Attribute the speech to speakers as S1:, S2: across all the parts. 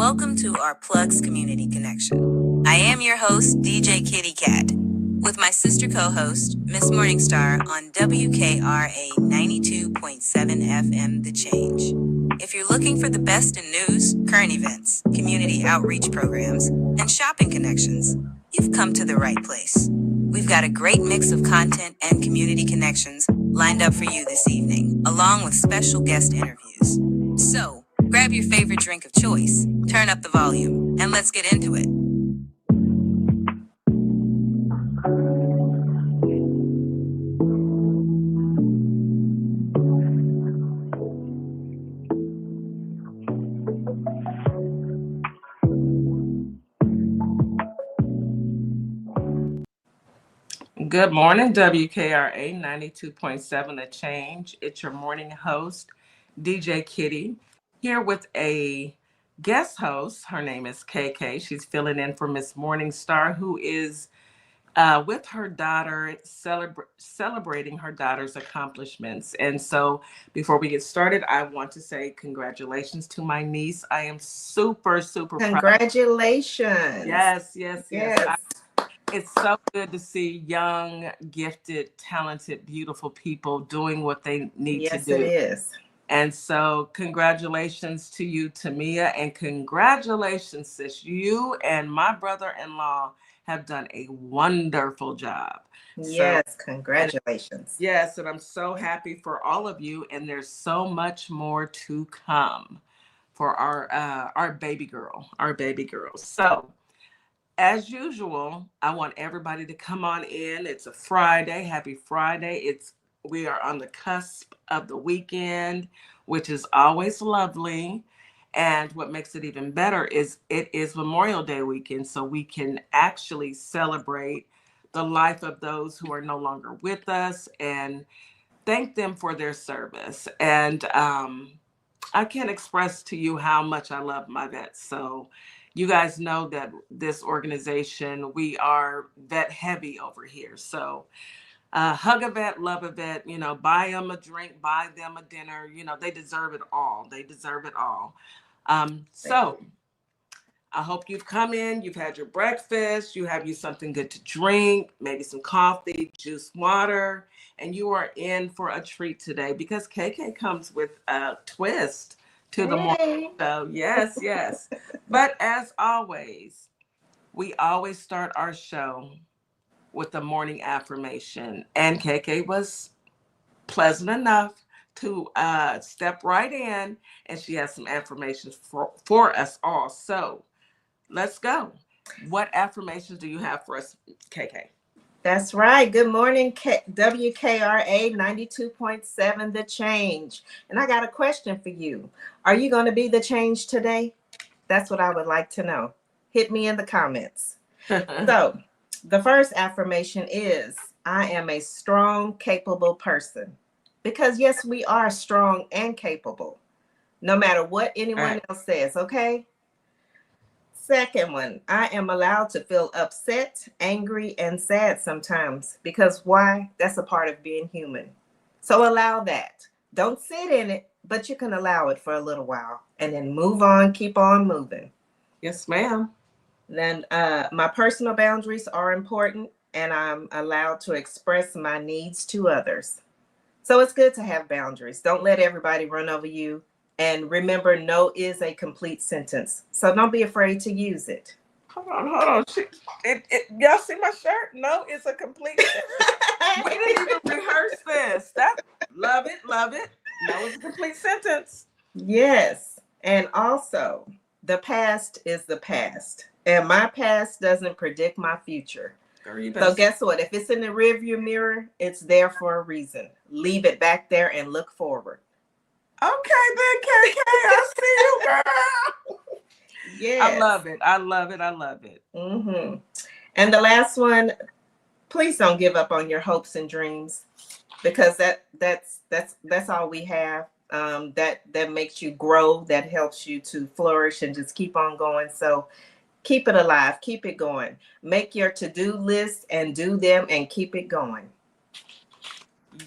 S1: welcome to our Plugs Community Connection. I am your host, DJ Kitty Cat, with my sister co-host, Miss Morningstar on WKRA 92.7 FM The Change. If you're looking for the best in news, current events, community outreach programs, and shopping connections, you've come to the right place. We've got a great mix of content and community connections lined up for you this evening, along with special guest interviews. So, grab your favorite drink of choice, turn up the volume, and let's get into it.
S2: Good morning, WKRA 92.7 The Change. It's your morning host, DJ Kitty, here with a guest host. Her name is KK. She's filling in for Miss Morningstar, who is with her daughter, celebrating her daughter's accomplishments. And so before we get started, I want to say congratulations to my niece. I am super proud.
S3: Congratulations.
S2: Yes. It's so good to see young, gifted, talented, beautiful people doing what they need to do.
S3: Yes, it is.
S2: And so congratulations to you, Tamia, and congratulations, sis. You and my brother-in-law have done a wonderful job.
S3: Yes, congratulations.
S2: And I'm so happy for all of you, and there's so much more to come for our baby girl, So, as usual, I want everybody to come on in. It's a Friday. Happy Friday. We are on the cusp of the weekend, which is always lovely. And what makes it even better is it is Memorial Day weekend, so we can actually celebrate the life of those who are no longer with us and thank them for their service. And I can't express to you how much I love my vets. So you guys know that this organization, we are vet heavy over here. So hug a vet, love a vet, buy them a drink, buy them a dinner. They deserve it all. So I hope you've come in, you've had your breakfast, you have something good to drink, maybe some coffee, juice, water, and you are in for a treat today because KK comes with a twist to the morning show. Yes. But as always, we always start our show with a morning affirmation. And KK was pleasant enough to step right in, and she has some affirmations for us all. So let's go. What affirmations do you have for us, KK?
S3: That's right. Good morning, WKRA 92.7 The Change. And I got a question for you. Are you going to be the change today? That's what I would like to know. Hit me in the comments. So the first affirmation is, I am a strong, capable person. Because yes, we are strong and capable, no matter what anyone else says, okay? Second one, I am allowed to feel upset, angry, and sad sometimes. Because why? That's a part of being human. So allow that. Don't sit in it, but you can allow it for a little while and then move on, keep on moving.
S2: Yes, ma'am.
S3: Then my personal boundaries are important, and I'm allowed to express my needs to others. So it's good to have boundaries. Don't let everybody run over you. And remember, no is a complete sentence. So don't be afraid to use it.
S2: Hold on. Y'all see my shirt? No is a complete sentence. We didn't even rehearse this. Love it. No is a complete sentence.
S3: Yes. And also, the past is the past. And my past doesn't predict my future. So guess what? If it's in the rearview mirror, it's there for a reason. Leave it back there and look forward.
S2: Okay, then, KK, I see you, girl.
S3: Yes.
S2: I love it.
S3: Mm-hmm. And the last one, please don't give up on your hopes and dreams, because that's all we have. That makes you grow, that helps you to flourish and just keep on going. So keep it alive, keep it going. Make your to-do list and do them and keep it going.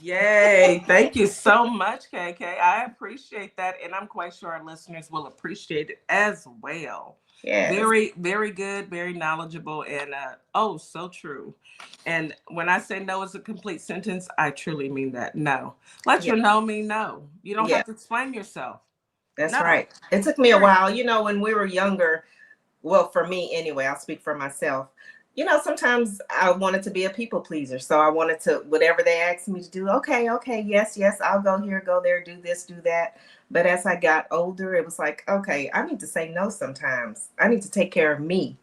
S2: Yay. Thank you so much, KK. I appreciate that. And I'm quite sure our listeners will appreciate it as well.
S3: Yes.
S2: Very, very good, very knowledgeable, and oh, so true. And when I say no is a complete sentence, I truly mean that. No. Let
S3: Yeah.
S2: your no mean no. You don't
S3: Yeah.
S2: have to explain yourself.
S3: That's
S2: No.
S3: right. It took me a
S2: Period.
S3: while. When we were younger, well, for me anyway, I'll speak for myself. Sometimes I wanted to be a people pleaser. So I wanted to, whatever they asked me to do, okay, okay, yes, yes, I'll go here, go there, do this, do that. But as I got older, it was like, okay, I need to say no sometimes. I need to take care of me,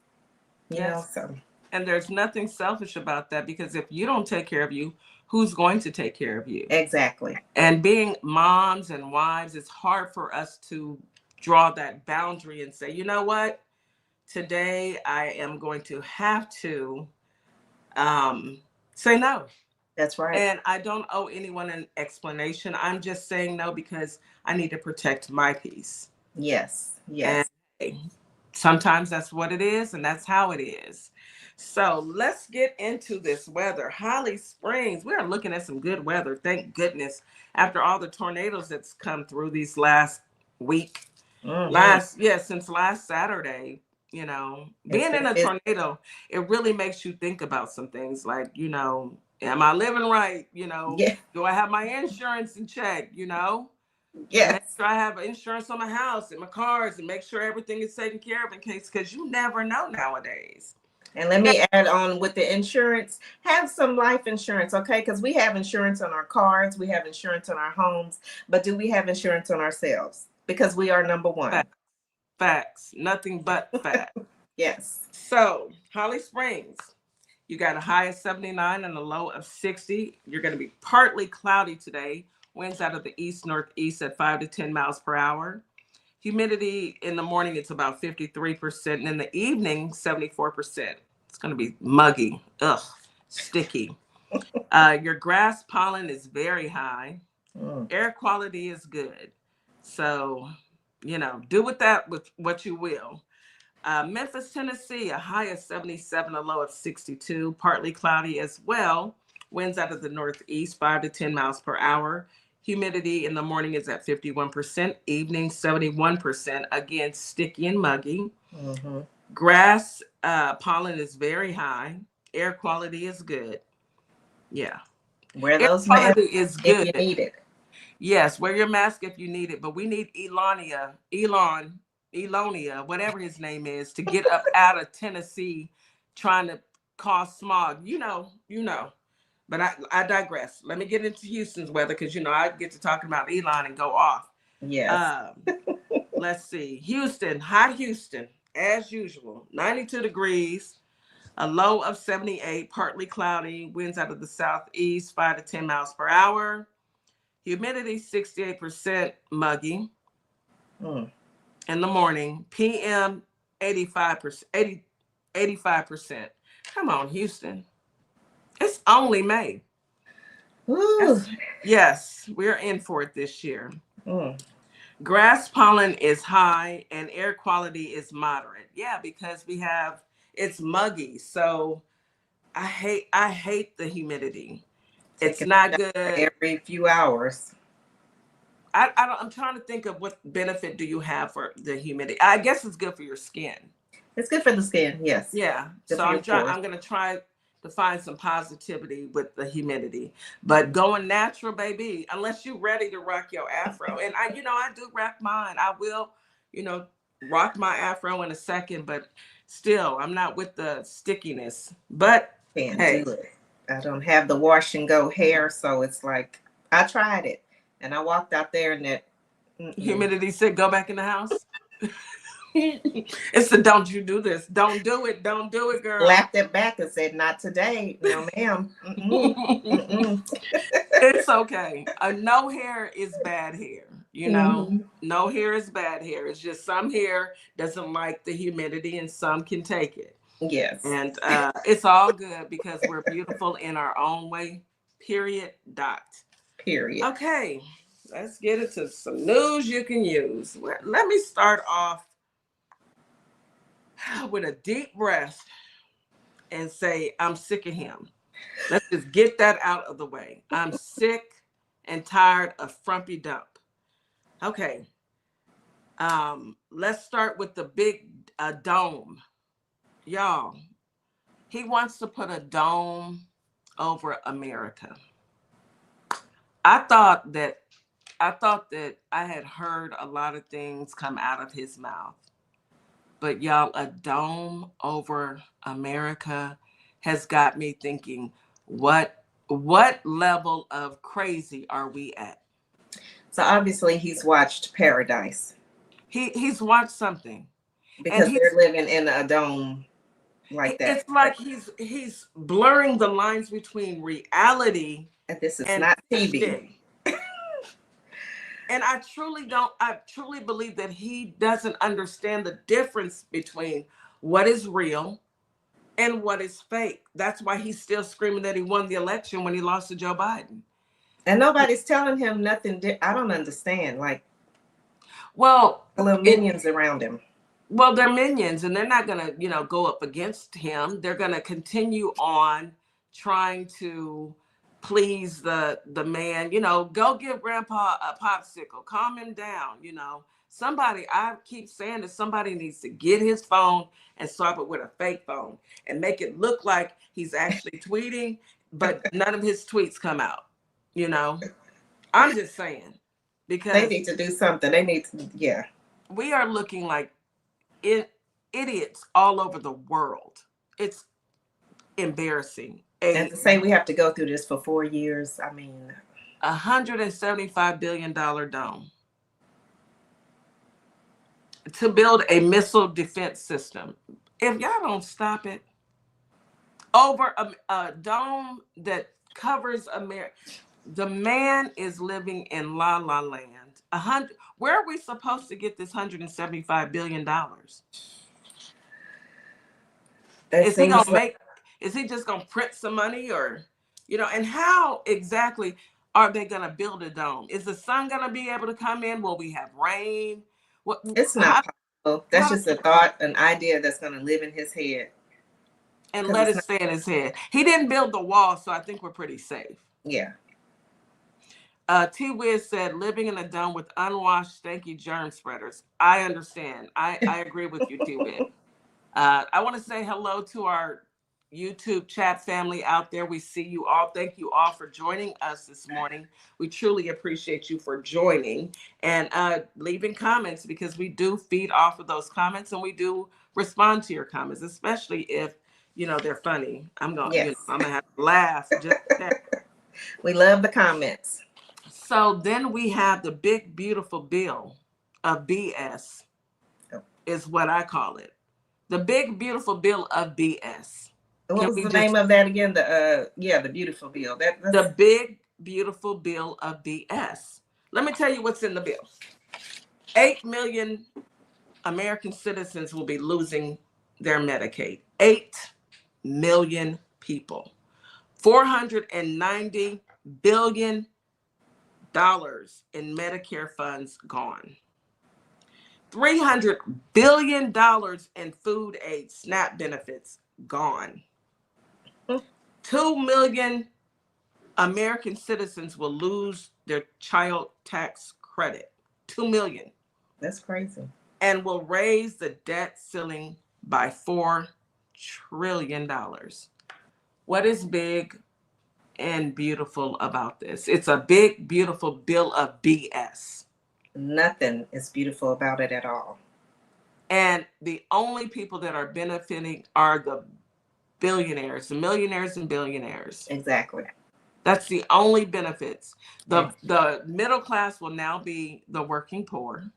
S2: Yes.
S3: so.
S2: And there's nothing selfish about that because if you don't take care of you, who's going to take care of you?
S3: Exactly.
S2: And being moms and wives, it's hard for us to draw that boundary and say, you know what? Today I am going to have to say no.
S3: That's right.
S2: And I don't owe anyone an explanation. I'm just saying no because I need to protect my peace.
S3: Yes.
S2: And
S3: Yes.
S2: hey, sometimes that's what it is, and that's how it is. So let's get into this weather. Holly Springs, we are looking at some good weather. Thank goodness. After all the tornadoes that's come through these last week,
S3: Hmm.
S2: since last Saturday,
S3: It's
S2: being
S3: been
S2: in
S3: a
S2: a
S3: bit.
S2: tornado, it really makes you think about some things like, am I living right?
S3: Yeah.
S2: Do I have my insurance in check? Make
S3: Yes.
S2: sure I have insurance on my house and my cars and make sure everything is taken care of in case, because you never know nowadays.
S3: And let
S2: Yeah,
S3: me add on with the insurance, have some life insurance, okay? Because we have insurance on our cars, we have insurance on our homes, but do we have insurance on ourselves? Because we are number one.
S2: facts, facts, nothing but facts.
S3: Yes.
S2: So, Holly Springs, you got a high of 79 and a low of 60. You're going to be partly cloudy today. Winds out of the east northeast at 5 to 10 miles per hour. Humidity in the morning, it's about 53%. And in the evening, 74%. It's going to be muggy. Ugh, sticky. Your grass pollen is very high.
S3: Mm.
S2: Air quality is good. So, do with what you will. Memphis, Tennessee, a high of 77, a low of 62, partly cloudy as well. Winds out of the northeast, 5 to 10 miles per hour. Humidity in the morning is at 51%, evening 71%. Again, sticky and muggy.
S3: Hmm.
S2: Grass pollen is very high. Air quality is good. Yeah.
S3: Wear
S2: Air
S3: those masks
S2: quality is
S3: if
S2: good.
S3: you need it.
S2: Yes, wear your mask if you need it, but we need Elonia, whatever his name is, to get up out of Tennessee trying to cause smog. But I digress. Let me get into Houston's weather because I get to talking about Elon and go off.
S3: Yes.
S2: Um, let's see. Houston, hot Houston, as usual, 92 degrees, a low of 78, partly cloudy, winds out of the southeast, 5 to 10 miles per hour. Humidity 68%, muggy
S3: Mm.
S2: in the morning. PM 85%, 85%. Come on, Houston. It's only May.
S3: Ooh.
S2: Yes, we're in for it this year.
S3: Mm.
S2: Grass pollen is high and air quality is moderate. Yeah, because it's muggy. So I hate the humidity. It's
S3: Taking
S2: not
S3: a shower
S2: good.
S3: every few hours.
S2: I'm trying to think of what benefit do you have for the humidity. I guess it's good for your skin.
S3: It's good for the skin. Yes.
S2: Yeah.
S3: Good
S2: So
S3: for your pores.
S2: I'm gonna try to find some positivity with the humidity. But going natural, baby, unless you're ready to rock your afro. And I do rock mine. I will, you know, rock my afro in a second, but still I'm not with the stickiness. But
S3: Can't do
S2: hey,
S3: it. I don't have the wash and go hair, so it's like I tried it, and I walked out there and it. Mm-mm.
S2: humidity sick, go back in the house. It's the don't you do this. Don't do it. Don't do it, girl.
S3: Laughed it back and said, "Not today, no, ma'am. Mm-mm. Mm-mm.
S2: It's okay. No hair is bad hair.
S3: Mm-hmm.
S2: No hair is bad hair. It's just some hair doesn't like the humidity and some can take it.
S3: Yes.
S2: And it's all good because we're beautiful in our own way. Period. Dot.
S3: Period.
S2: Okay. Let's get into some news you can use. Let me start off with a deep breath and say, I'm sick of him. Let's just get that out of the way. I'm sick and tired of frumpy dump. Okay. Let's start with the big dome. Y'all, he wants to put a dome over America. I thought that I had heard a lot of things come out of his mouth. But y'all, a dome over America has got me thinking, what level of crazy are we at?
S3: So obviously he's watched Paradise.
S2: He's watched something.
S3: Because they're living in a dome like that.
S2: It's like he's blurring the lines between reality
S3: and this is
S2: and
S3: not TV.
S2: fiction. And I truly believe that he doesn't understand the difference between what is real and what is fake. That's why he's still screaming that he won the election when he lost to Joe Biden.
S3: And nobody's telling him nothing. I don't understand. Like,
S2: well,
S3: the little minions around him.
S2: Well, they're minions, and they're not going to, go up against him. They're going to continue on trying to please the man. Go give Grandpa a popsicle, calm him down. Somebody, I keep saying that somebody needs to get his phone and swap it with a fake phone and make it look like he's actually tweeting, but none of his tweets come out. I'm just saying, because
S3: they need to do something. They need to, yeah.
S2: We are looking like idiots all over the world. It's embarrassing.
S3: And to say we have to go through this for 4 years, I mean,
S2: $175 billion dome to build a missile defense system. If y'all don't stop it, over a dome that covers America, the man is living in la la land. Where are we supposed to get this $175 billion? Is he just gonna print some money, or and how exactly are they gonna build a dome? Is the sun gonna be able to come in? Will we have rain?
S3: It's not possible. That's just a thought, an idea that's gonna live in his head.
S2: And let it stay in his head. He didn't build the wall, so I think we're pretty safe.
S3: Yeah.
S2: T-Wiz said, living in a dome with unwashed, stanky germ spreaders. I understand. I agree with you, T-Wiz. I want to say hello to our YouTube chat family out there. We see you all. Thank you all for joining us this morning. We truly appreciate you for joining and leaving comments, because we do feed off of those comments and we do respond to your comments, especially if they're funny. I'm gonna have to laugh.
S3: We love the comments.
S2: So then we have the big beautiful bill of BS, is what I call it. The big beautiful bill of BS.
S3: What was the name of that again? The beautiful bill.
S2: The big beautiful bill of BS. Let me tell you what's in the bill. 8 million American citizens will be losing their Medicaid. 8 million people. $490 billion in Medicare funds gone. $300 billion in food aid, SNAP benefits gone. 2 million American citizens will lose their child tax credit. 2 million.
S3: That's crazy.
S2: And will raise the debt ceiling by $4 trillion. What is big and beautiful about this? It's a big, beautiful bill of BS.
S3: Nothing is beautiful about it at all.
S2: And the only people that are benefiting are the billionaires, the millionaires and billionaires.
S3: Exactly.
S2: That's the only benefits. The middle class will now be the working poor,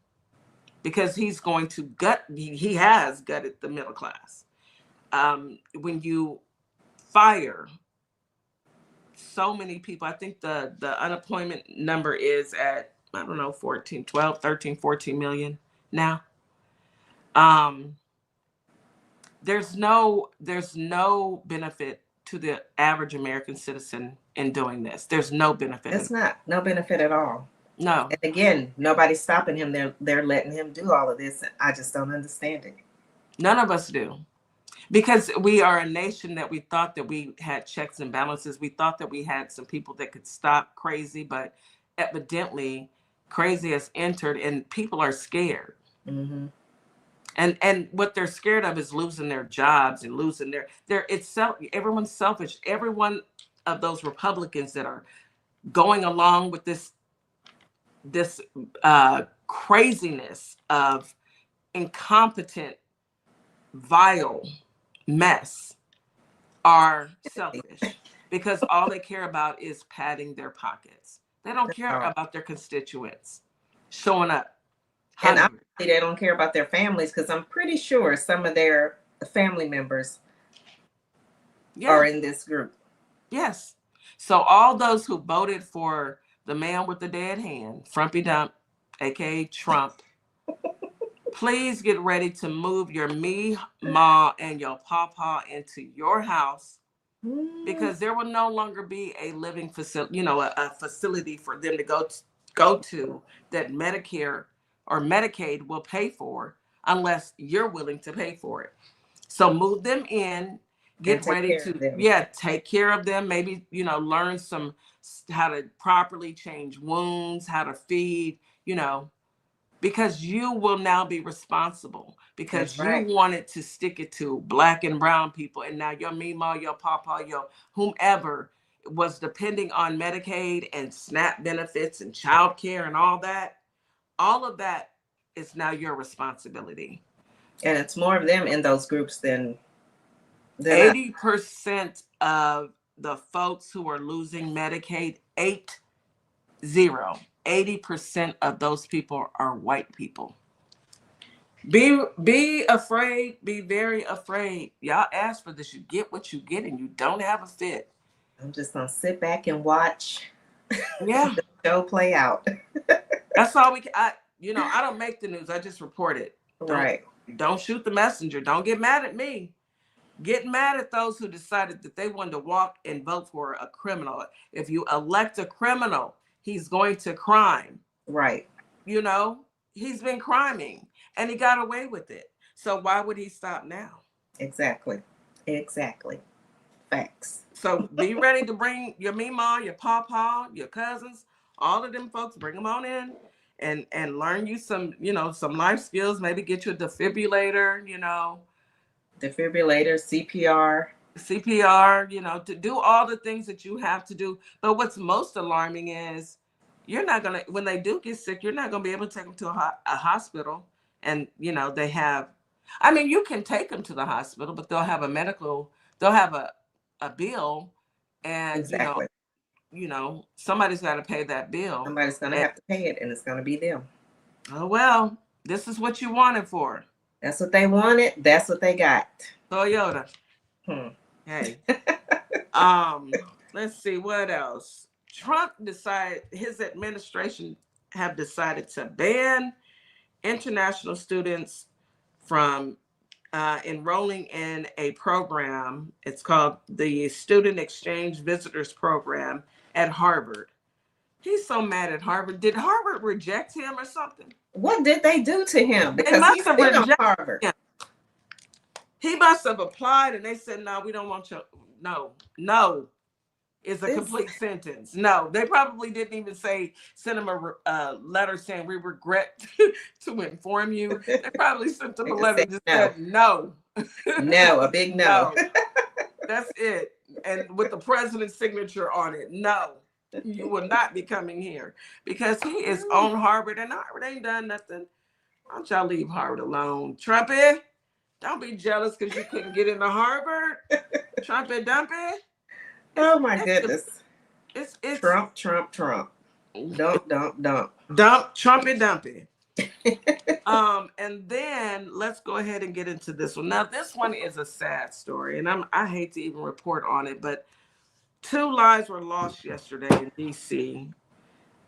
S2: because he's going to he has gutted the middle class. When you fire so many people, I think the unemployment number is at, 13, 14 million now. There's no benefit to the average American citizen in doing this. There's no benefit.
S3: It's no benefit at all.
S2: No.
S3: And again, nobody's stopping him. They're letting him do all of this. I just don't understand it.
S2: None of us do. Because we are a nation that we thought that we had checks and balances. We thought that we had some people that could stop crazy, but evidently crazy has entered and people are scared.
S3: Mm-hmm.
S2: And what they're scared of is losing their jobs and losing their everyone's selfish. Every one of those Republicans that are going along with this craziness of incompetent, vile mess are selfish because all they care about is padding their pockets. They don't care about their constituents showing up.
S3: And
S2: hungry.
S3: obviously they don't care about their families, because I'm pretty sure some of their family members are in this group.
S2: Yes. So all those who voted for the man with the dead hand, Frumpy Dump, aka Trump, please get ready to move your me, ma, and your papa into your house, because there will no longer be a living facility, a facility for them to go to that Medicare or Medicaid will pay for unless you're willing to pay for it. So move them in, get ready to, take care of them. Maybe, learn how to properly change wounds, how to feed, because you will now be responsible because you wanted to stick it to Black and brown people. And now your Mima, your Papa, your whomever was depending on Medicaid and SNAP benefits and child care and all of that is now your responsibility.
S3: And it's more of them in those groups than
S2: 80% of the folks who are losing Medicaid, 80% of those people are white people. Be afraid, be very afraid. Y'all ask for this, you get what you get, and you don't have a fit.
S3: I'm just gonna sit back and watch
S2: the
S3: show play out.
S2: That's all I don't make the news, I just report it. Don't shoot the messenger. Don't get mad at me. Get mad at those who decided that they wanted to walk and vote for a criminal. If you elect a criminal, he's going to crime. He's been criming and he got away with it. So why would he stop now?
S3: Exactly. Facts.
S2: So be ready to bring your Mima, your Pawpaw, your cousins, all of them folks, bring them on in and learn you some life skills. Maybe get you a defibrillator,
S3: Defibrillator,
S2: CPR, to do all the things that you have to do. But what's most alarming is you're not going to, when they do get sick, you're not going to be able to take them to a hospital. And, they have, you can take them to the hospital, but they'll have a bill and, somebody's got to pay that bill.
S3: Somebody's going to have to pay it, and it's going to be them.
S2: Oh, well, this is what you wanted for.
S3: That's what they wanted. That's what they got.
S2: Toyota. Hey. Let's see what else. Trump his administration have decided to ban international students from enrolling in a program. It's called the Student Exchange Visitors Program at Harvard. He's so mad at Harvard. Did Harvard reject him or something?
S3: What did they do to him? Because he's been on Harvard.
S2: Him. He must have applied and they said, no, we don't want you. No is a complete sentence. No, they probably didn't even send him a letter saying we regret to inform you. They probably sent him a letter that said no.
S3: No, a big no.
S2: That's it. And with the president's signature on it, no. You will not be coming here, because he is on Harvard and Harvard ain't done nothing. Why don't y'all leave Harvard alone? Trumpy, don't be jealous because you couldn't get into Harvard. Trumpy Dumpy.
S3: Oh my goodness.
S2: It's
S3: Trump. Dump.
S2: Dump, Trumpy Dumpy. And then let's go ahead and get into this one. Now, this one is a sad story, and I hate to even report on it, but 2 lives were lost yesterday in DC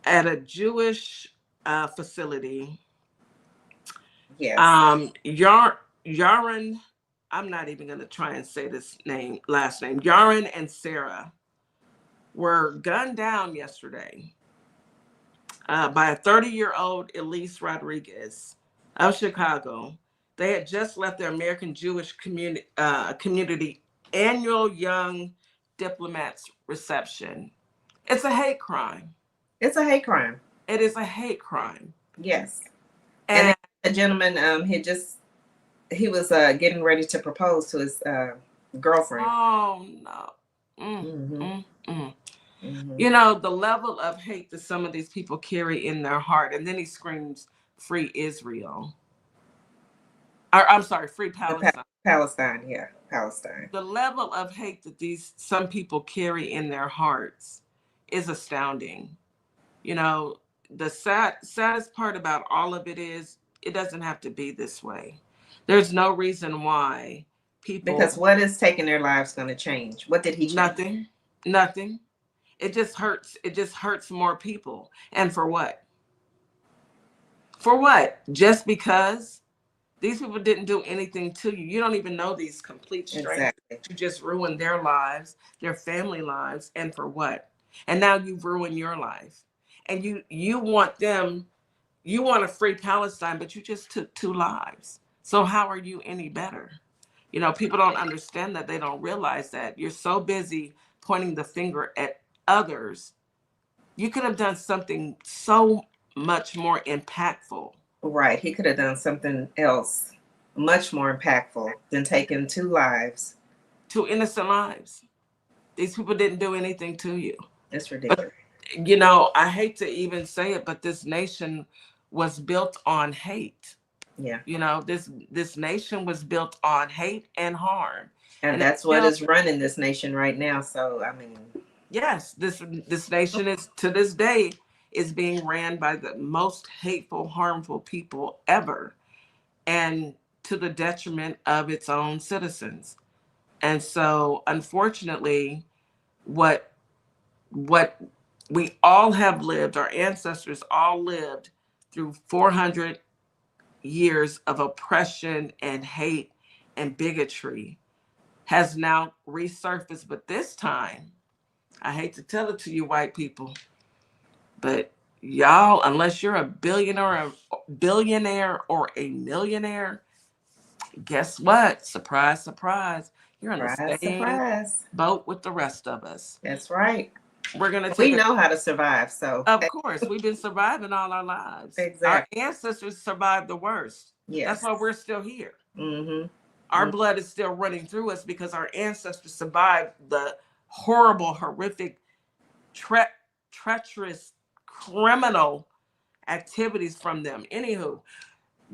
S2: at a Jewish facility.
S3: Yes.
S2: Yaron, I'm not even going to try and say this last name. Yaron and Sarah were gunned down yesterday by a 30-year-old Elise Rodriguez of Chicago. They had just left the American Jewish community annual Young Diplomats reception. It's a hate crime.
S3: It's a hate crime.
S2: It is a hate crime.
S3: Yes.
S2: And
S3: the gentleman, he was getting ready to propose to his girlfriend.
S2: oh no. You know, the level of hate that some of these people carry in their heart. And then he screams, "Free Israel." I'm sorry, "Free Palestine."
S3: Palestine, yeah, Palestine.
S2: The level of hate that some people carry in their hearts is astounding. You know, the saddest part about all of it is it doesn't have to be this way. There's no reason why people.
S3: Because what is taking their lives going to change? What did he change?
S2: Nothing. It just hurts. It just hurts more people. And for what? For what? Just because these people didn't do anything to you. You don't even know these complete strangers.
S3: Exactly.
S2: You just ruined their lives, their family lives, and for what? And now you've ruined your life. And you want a free Palestine, but you just took 2 lives. So how are you any better? You know, people don't understand that. They don't realize that. You're so busy pointing the finger at others. You could have done something so much more impactful.
S3: Right. He could have done something else much more impactful than taking 2 lives.
S2: 2 innocent lives. These people didn't do anything to you.
S3: It's ridiculous.
S2: But, you know, I hate to even say it, but this nation was built on hate.
S3: Yeah.
S2: You know, this nation was built on hate and harm.
S3: And that's what is running this nation right now. So, I mean.
S2: Yes, this nation is, to this day, is being ran by the most hateful, harmful people ever, and to the detriment of its own citizens. And so, unfortunately, what we all have lived, our ancestors all lived through 400 years of oppression and hate and bigotry, has now resurfaced. But this time, I hate to tell it to you, white people, but y'all, unless you're a billionaire or a millionaire, guess what? Surprise, surprise. You're in the same boat with the rest of us.
S3: That's right.
S2: We
S3: know how to survive. So
S2: of course, we've been surviving all our lives.
S3: Exactly.
S2: Our ancestors survived the worst.
S3: Yes.
S2: That's why we're still here.
S3: Mm-hmm.
S2: Our blood is still running through us because our ancestors survived the horrible, horrific, treacherous, criminal activities from them. Anywho,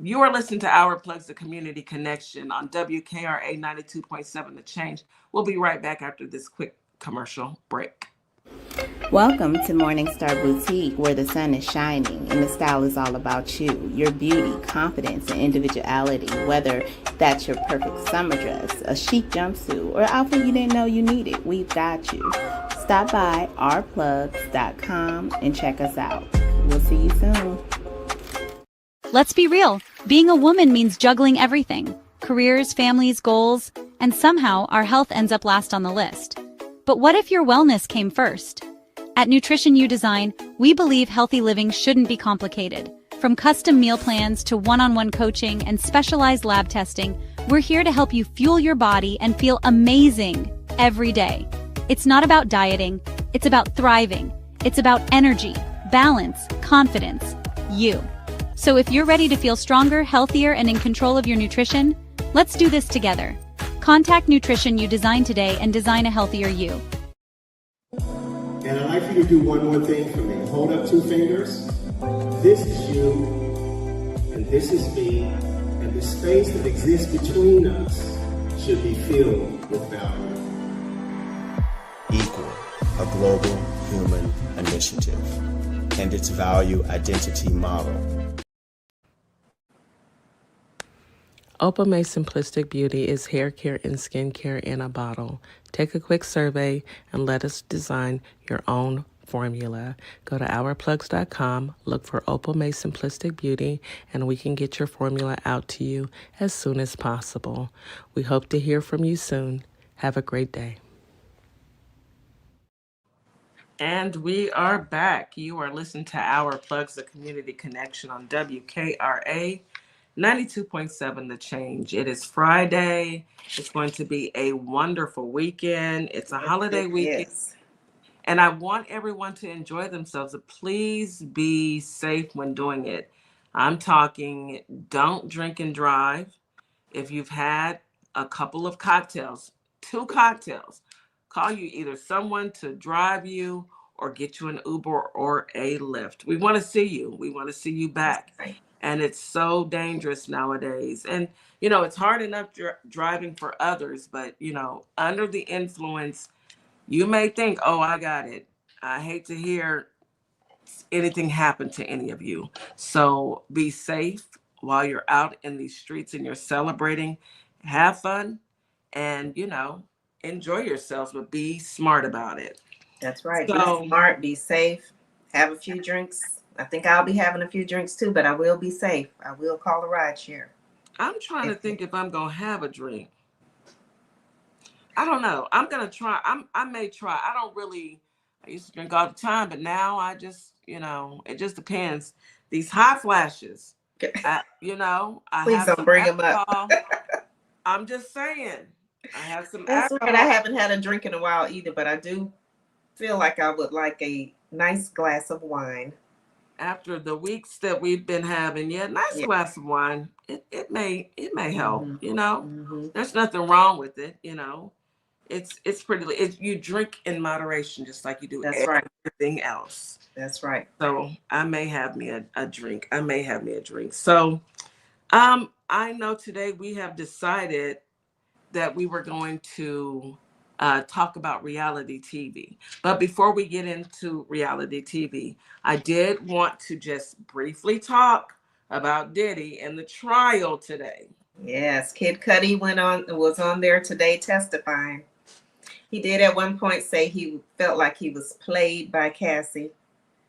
S2: you are listening to Our Plugs, the Community Connection on WKRA 92.7 The Change. We'll be right back after this quick commercial break.
S4: Welcome to Morningstar Boutique, where the sun is shining and the style is all about you, your beauty, confidence, and individuality. Whether that's your perfect summer dress, a chic jumpsuit, or outfit you didn't know you needed, we've got you. Stop by ourplugs.com and check us out. We'll see you soon.
S5: Let's be real. Being a woman means juggling everything: careers, families, goals, and somehow our health ends up last on the list. But what if your wellness came first? At Nutrition You Design, we believe healthy living shouldn't be complicated. From custom meal plans to one-on-one coaching and specialized lab testing, we're here to help you fuel your body and feel amazing every day. It's not about dieting, it's about thriving. It's about energy, balance, confidence, you. So if you're ready to feel stronger, healthier, and in control of your nutrition, let's do this together. Contact Nutrition You Design today and design a healthier you.
S6: And I'd like for you to do one more thing for me. Hold up 2 fingers. This is you, and this is me, and the space that exists between us should be filled with value.
S7: Equal, a global human initiative, and its value identity model.
S2: Opal Simplistic Beauty is hair care and skin care in a bottle. Take a quick survey and let us design your own formula. Go to ourplugs.com, look for Opal Simplistic Beauty, and we can get your formula out to you as soon as possible. We hope to hear from you soon. Have a great day. And we are back. You are listening to Our Plugs, the Community Connection on WKRA 92.7 The Change. It is Friday. It's going to be a wonderful weekend. It's a holiday weekend.
S3: Yes.
S2: And I want everyone to enjoy themselves. Please be safe when doing it. I'm talking, don't drink and drive. If you've had a couple of cocktails, 2 cocktails, call you either someone to drive you or get you an Uber or a Lyft. We want to see you. We want to see you back.
S3: Right.
S2: And it's so dangerous nowadays. And, you know, it's hard enough driving for others, but, you know, under the influence, you may think, oh, I got it. I hate to hear anything happen to any of you. So be safe while you're out in these streets and you're celebrating. Have fun and, you know, enjoy yourselves, but be smart about it.
S3: That's right.
S2: So,
S3: be smart, be safe, have a few drinks. I think I'll be having a few drinks too, but I will be safe. I will call a ride share.
S2: I'm trying to think if I'm going to have a drink. I don't know. I'm going to try. I may try. I used to drink all the time, but now I just, you know, it just depends. These hot flashes, you know,
S3: Please don't bring them up.
S2: I'm just saying, I have some
S3: That's
S2: alcohol.
S3: right. I haven't had a drink in a while either, but I do feel like I would like a nice glass of wine.
S2: After the weeks that we've been having, nice glass of wine. It may help, you know. There's nothing wrong with it, you know. It's pretty. You drink in moderation, just like you do everything else.
S3: That's right.
S2: So I may have me a drink. So, I know today we have decided that we were going to talk about reality TV. But before we get into reality TV, I did want to just briefly talk about Diddy and the trial today.
S3: Yes, Kid Cudi was on there today testifying. He did at one point say he felt like he was played by Cassie.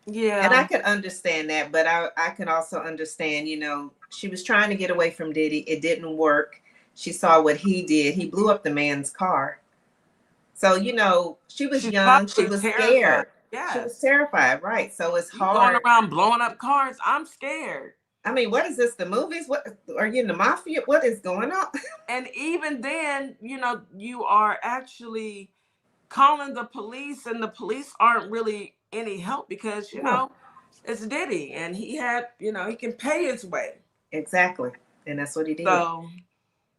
S2: Yeah.
S3: And I could understand that, but I can also understand, you know, she was trying to get away from Diddy. It didn't work. She saw what he did. He blew up the man's car. So, you know, she was young. She was scared.
S2: Yes.
S3: She was terrified, right? So it's hard.
S2: Going around blowing up cars. I'm scared.
S3: I mean, what is this? The movies? What are you in the mafia? What is going on?
S2: And even then, you know, you are actually calling the police, and the police aren't really any help because, you know, it's Diddy, and he had, you know, he can pay his way.
S3: Exactly. And that's what he did.
S2: So,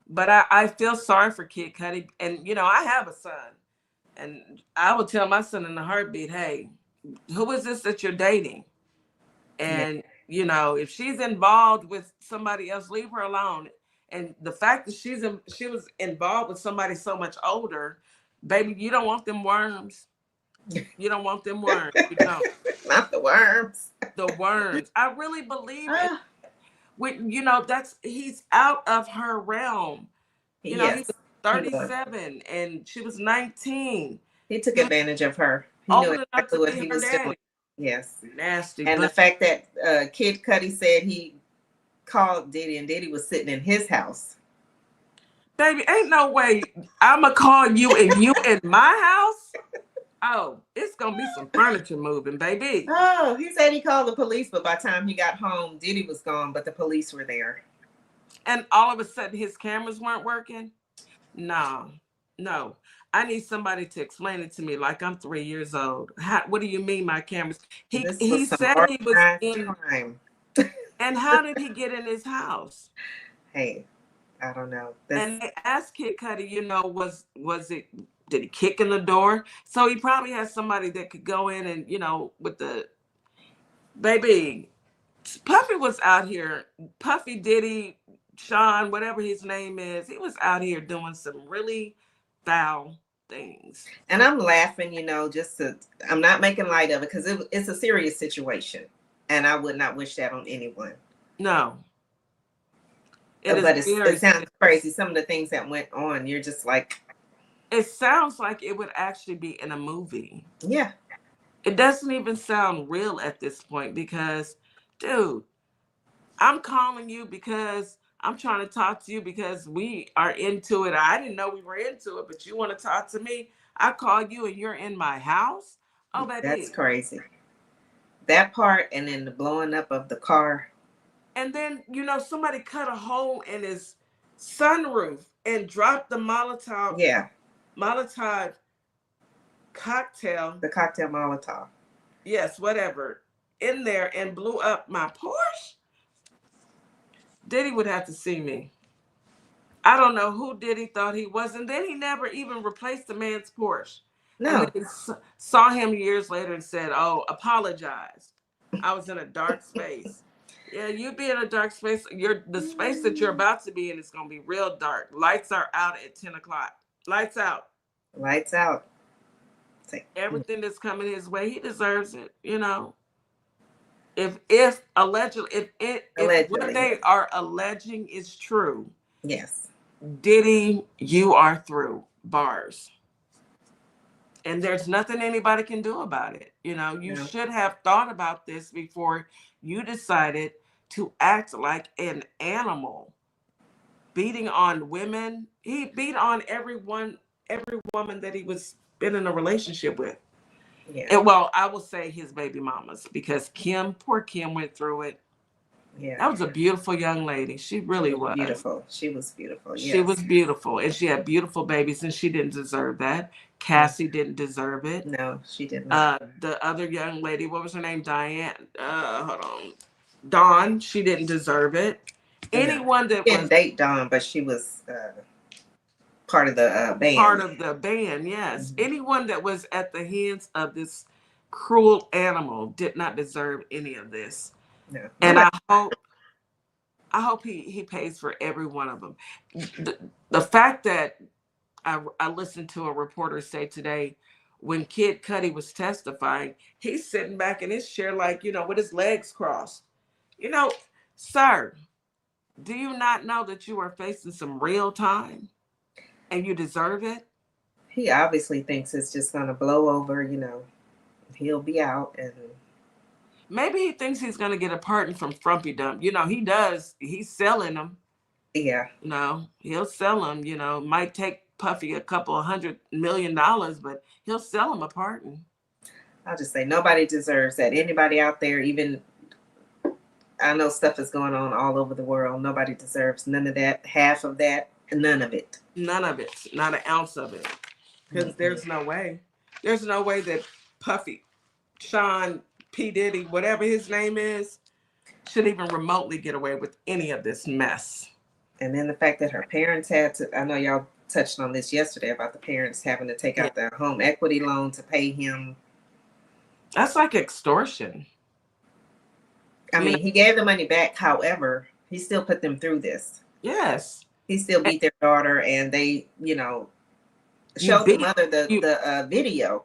S2: but I feel sorry for Kid Cudi. And, you know, I have a son, and I would tell my son in a heartbeat, hey, who is this that you're dating? And, you know, if she's involved with somebody else, leave her alone. And the fact that she was involved with somebody so much older, baby, you don't want them worms. You don't want them worms. You don't.
S3: Not the worms.
S2: The worms. I really believe it. You know, he's out of her realm. You know, he was 37 and she was 19.
S3: He took advantage of her. He knew exactly what he was doing. Yes.
S2: Nasty.
S3: And the fact that Kid Cudi said he called Diddy and Diddy was sitting in his house.
S2: Baby, ain't no way I'ma call you and you in my house. Oh, it's gonna be some furniture moving, baby.
S3: Oh, he said he called the police, but by the time he got home, Diddy was gone, but the police were there.
S2: And all of a sudden his cameras weren't working? No. I need somebody to explain it to me like I'm 3 years old. What do you mean my cameras? He said he was in time. And how did he get in his house?
S3: Hey, I don't know.
S2: And they asked Kid Cudi, you know, did he kick in the door? So he probably has somebody that could go in and, you know, with the baby. Puffy was out here. Puffy, Diddy, Sean, whatever his name is, he was out here doing some really foul things.
S3: And I'm laughing, you know, I'm not making light of it because it's a serious situation. And I would not wish that on anyone.
S2: No.
S3: It sounds crazy. Some of the things that went on, you're just like.
S2: It sounds like it would actually be in a movie.
S3: Yeah.
S2: It doesn't even sound real at this point because, dude, I'm calling you because I'm trying to talk to you because we are into it. I didn't know we were into it, but you want to talk to me? I call you and you're in my house? Oh, baby.
S3: That's crazy. That part and then the blowing up of the car.
S2: And then, somebody cut a hole in his sunroof and dropped the
S3: Yeah,
S2: Molotov cocktail.
S3: the cocktail Molotov.
S2: Yes, whatever, in there and blew up my Porsche. Diddy would have to see me. I don't know who Diddy thought he was. And then he never even replaced the man's Porsche. And
S3: No,
S2: then saw him years later and said, "Oh, apologize. I was in a dark space." Yeah, you be in a dark space. The space that you're about to be in is going to be real dark. Lights are out at 10 o'clock. Lights out.
S3: lights out.
S2: Everything that's coming his way, he deserves it. If allegedly, if what
S3: Allegedly,
S2: they
S3: yes.
S2: are alleging is true,
S3: Yes.
S2: Diddy, you are through. Bars. And there's nothing anybody can do about it. You
S3: No.
S2: should have thought about this before you decided to act like an animal, beating on women. He beat on every woman that he was been in a relationship with.
S3: Yeah.
S2: And, well, I will say his baby mamas, because poor Kim went through it.
S3: Yeah.
S2: That was a beautiful young lady. She really was.
S3: Beautiful. She was beautiful. Yes.
S2: She was beautiful, and she had beautiful babies, and she didn't deserve that. Cassie didn't deserve it.
S3: No, she did not.
S2: The other young lady, what was her name? Diane. Hold on. Dawn. She didn't deserve it. Anyone that
S3: She didn't
S2: was
S3: date Dawn, but she was part of the band.
S2: part of the band, yes. Anyone that was at the hands of this cruel animal did not deserve any of this.
S3: No.
S2: And I hope he pays for every one of them. The fact that I listened to a reporter say today, when Kid Cudi was testifying, he's sitting back in his chair like, with his legs crossed. Sir, do you not know that you are facing some real time and you deserve it?
S3: He obviously thinks it's just going to blow over, he'll be out. And
S2: maybe he thinks he's going to get a pardon from Frumpy Dump. He does. He's selling them.
S3: Yeah.
S2: He'll sell them, might take Puffy a couple of $100 million, but he'll sell him a pardon.
S3: I'll just say nobody deserves that. Anybody out there, even, I know stuff is going on all over the world. Nobody deserves none of that, half of that, and none of it.
S2: None of it. Not an ounce of it. Because there's no way. There's no way that Puffy, Sean, P. Diddy, whatever his name is, should even remotely get away with any of this mess.
S3: And then the fact that her parents had to, I know y'all touched on this yesterday about the parents having to take out their home equity loan to pay him.
S2: That's like extortion.
S3: I mean, he gave the money back. However, he still put them through this.
S2: Yes.
S3: He still beat their daughter, and they, showed the mother the video.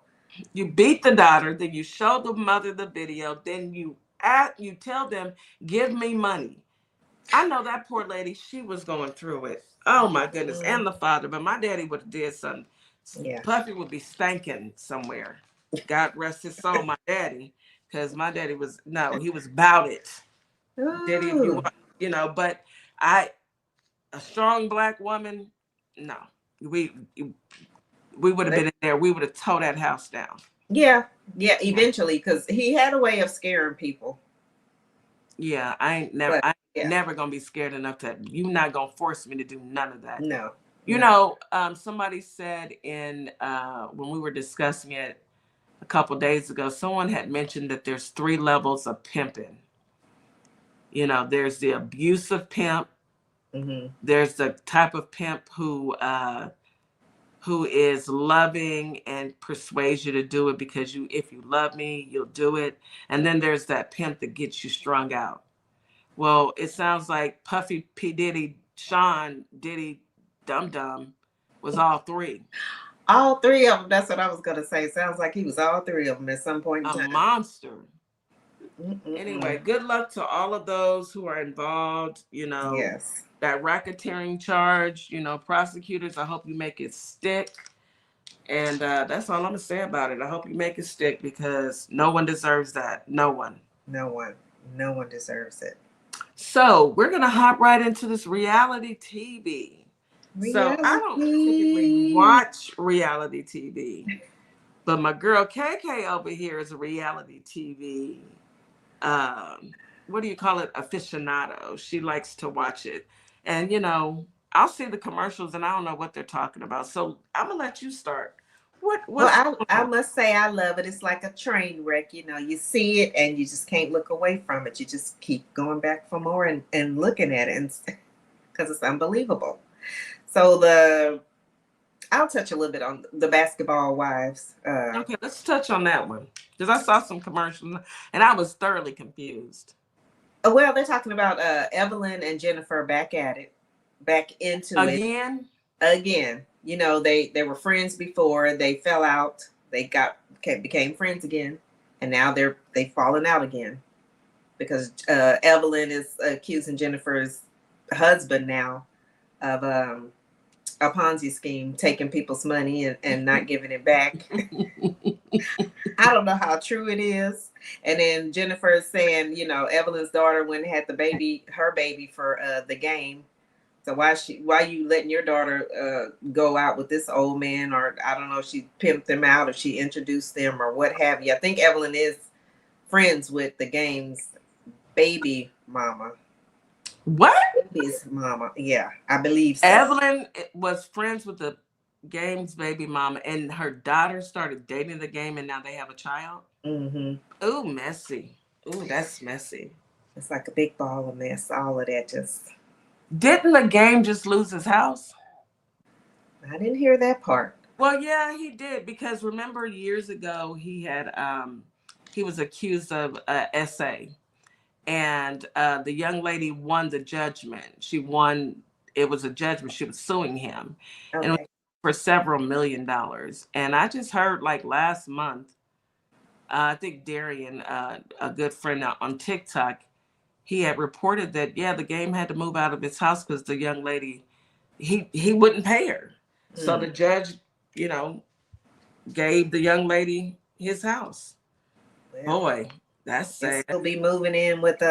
S2: You beat the daughter, then you show the mother the video, then you tell them, give me money. I know that poor lady, she was going through it. Oh my goodness. And the father, but my daddy would have did something. Yeah. Puffy would be stanking somewhere. God rest his soul, my daddy. Because my daddy he was about it. Daddy, if you want, but a strong Black woman, no. We would have been in there. We would have tore that house down. Yeah,
S3: eventually, because he had a way of scaring people.
S2: Yeah, I ain't never gonna be scared enough that you're not gonna force me to do none of that.
S3: No.
S2: Somebody said when we were discussing it a couple days ago, someone had mentioned that there's 3 levels of pimping. There's the abusive pimp. Mm-hmm. There's the type of pimp who is loving and persuades you to do it because if you love me, you'll do it. And then there's that pimp that gets you strung out. Well, it sounds like Puffy, P. Diddy, Sean Diddy, Dum Dum was all 3.
S3: All 3 of them. That's what I was going to say. Sounds like he was all 3 of them at some point in time.
S2: A monster. Anyway, good luck to all of those who are involved.
S3: Yes.
S2: That racketeering charge, prosecutors, I hope you make it stick. And that's all I'm going to say about it. I hope you make it stick because no one deserves that. No one.
S3: No one deserves it.
S2: So we're going to hop right into this reality TV. So I don't typically watch reality TV, but my girl KK over here is a reality TV what do you call it, aficionado. She likes to watch it. And, you know, I'll see the commercials and I don't know what they're talking about. So I'm going to let you start.
S3: Well,
S2: What's going
S3: I
S2: on?
S3: must say I love it. It's like a train wreck. You know, you see it and you just can't look away from it. You just keep going back for more and looking at it, and because it's unbelievable. So I'll touch a little bit on the Basketball Wives.
S2: Okay, let's touch on that one. Because I saw some commercials and I was thoroughly confused.
S3: Well, they're talking about Evelyn and Jennifer back at it, back into it
S2: Again?
S3: again. You know, they were friends before. They fell out. They became friends again, and now they've fallen out again because Evelyn is accusing Jennifer's husband now of a Ponzi scheme, taking people's money and not giving it back. I don't know how true it is. And then Jennifer is saying, you know, Evelyn's daughter went and had her baby for the game. So why you letting your daughter go out with this old man? Or I don't know if she pimped them out or she introduced them or what have you. I think Evelyn is friends with the game's baby mama.
S2: What?
S3: Baby's mama. Yeah, I believe so.
S2: Evelyn was friends with the game's baby mama, and her daughter started dating the game, and now they have a child.
S3: Mm-hmm.
S2: Ooh, messy. Ooh, that's messy.
S3: It's like a big ball of mess. All of that just.
S2: Didn't the game just lose his house?
S3: I didn't hear that part.
S2: Well, yeah, he did, because remember years ago he was accused of SA, and the young lady won the judgment. She won. It was a judgment. She was suing him, and it was
S3: Okay.
S2: for several $1 million. And I just heard like last month, I think Darian, a good friend on TikTok, he had reported that, yeah, the game had to move out of his house because the young lady, he wouldn't pay her. So the judge, you know, gave the young lady his house.
S3: Well,
S2: Boy, that's
S3: and
S2: sad.
S3: still be moving in with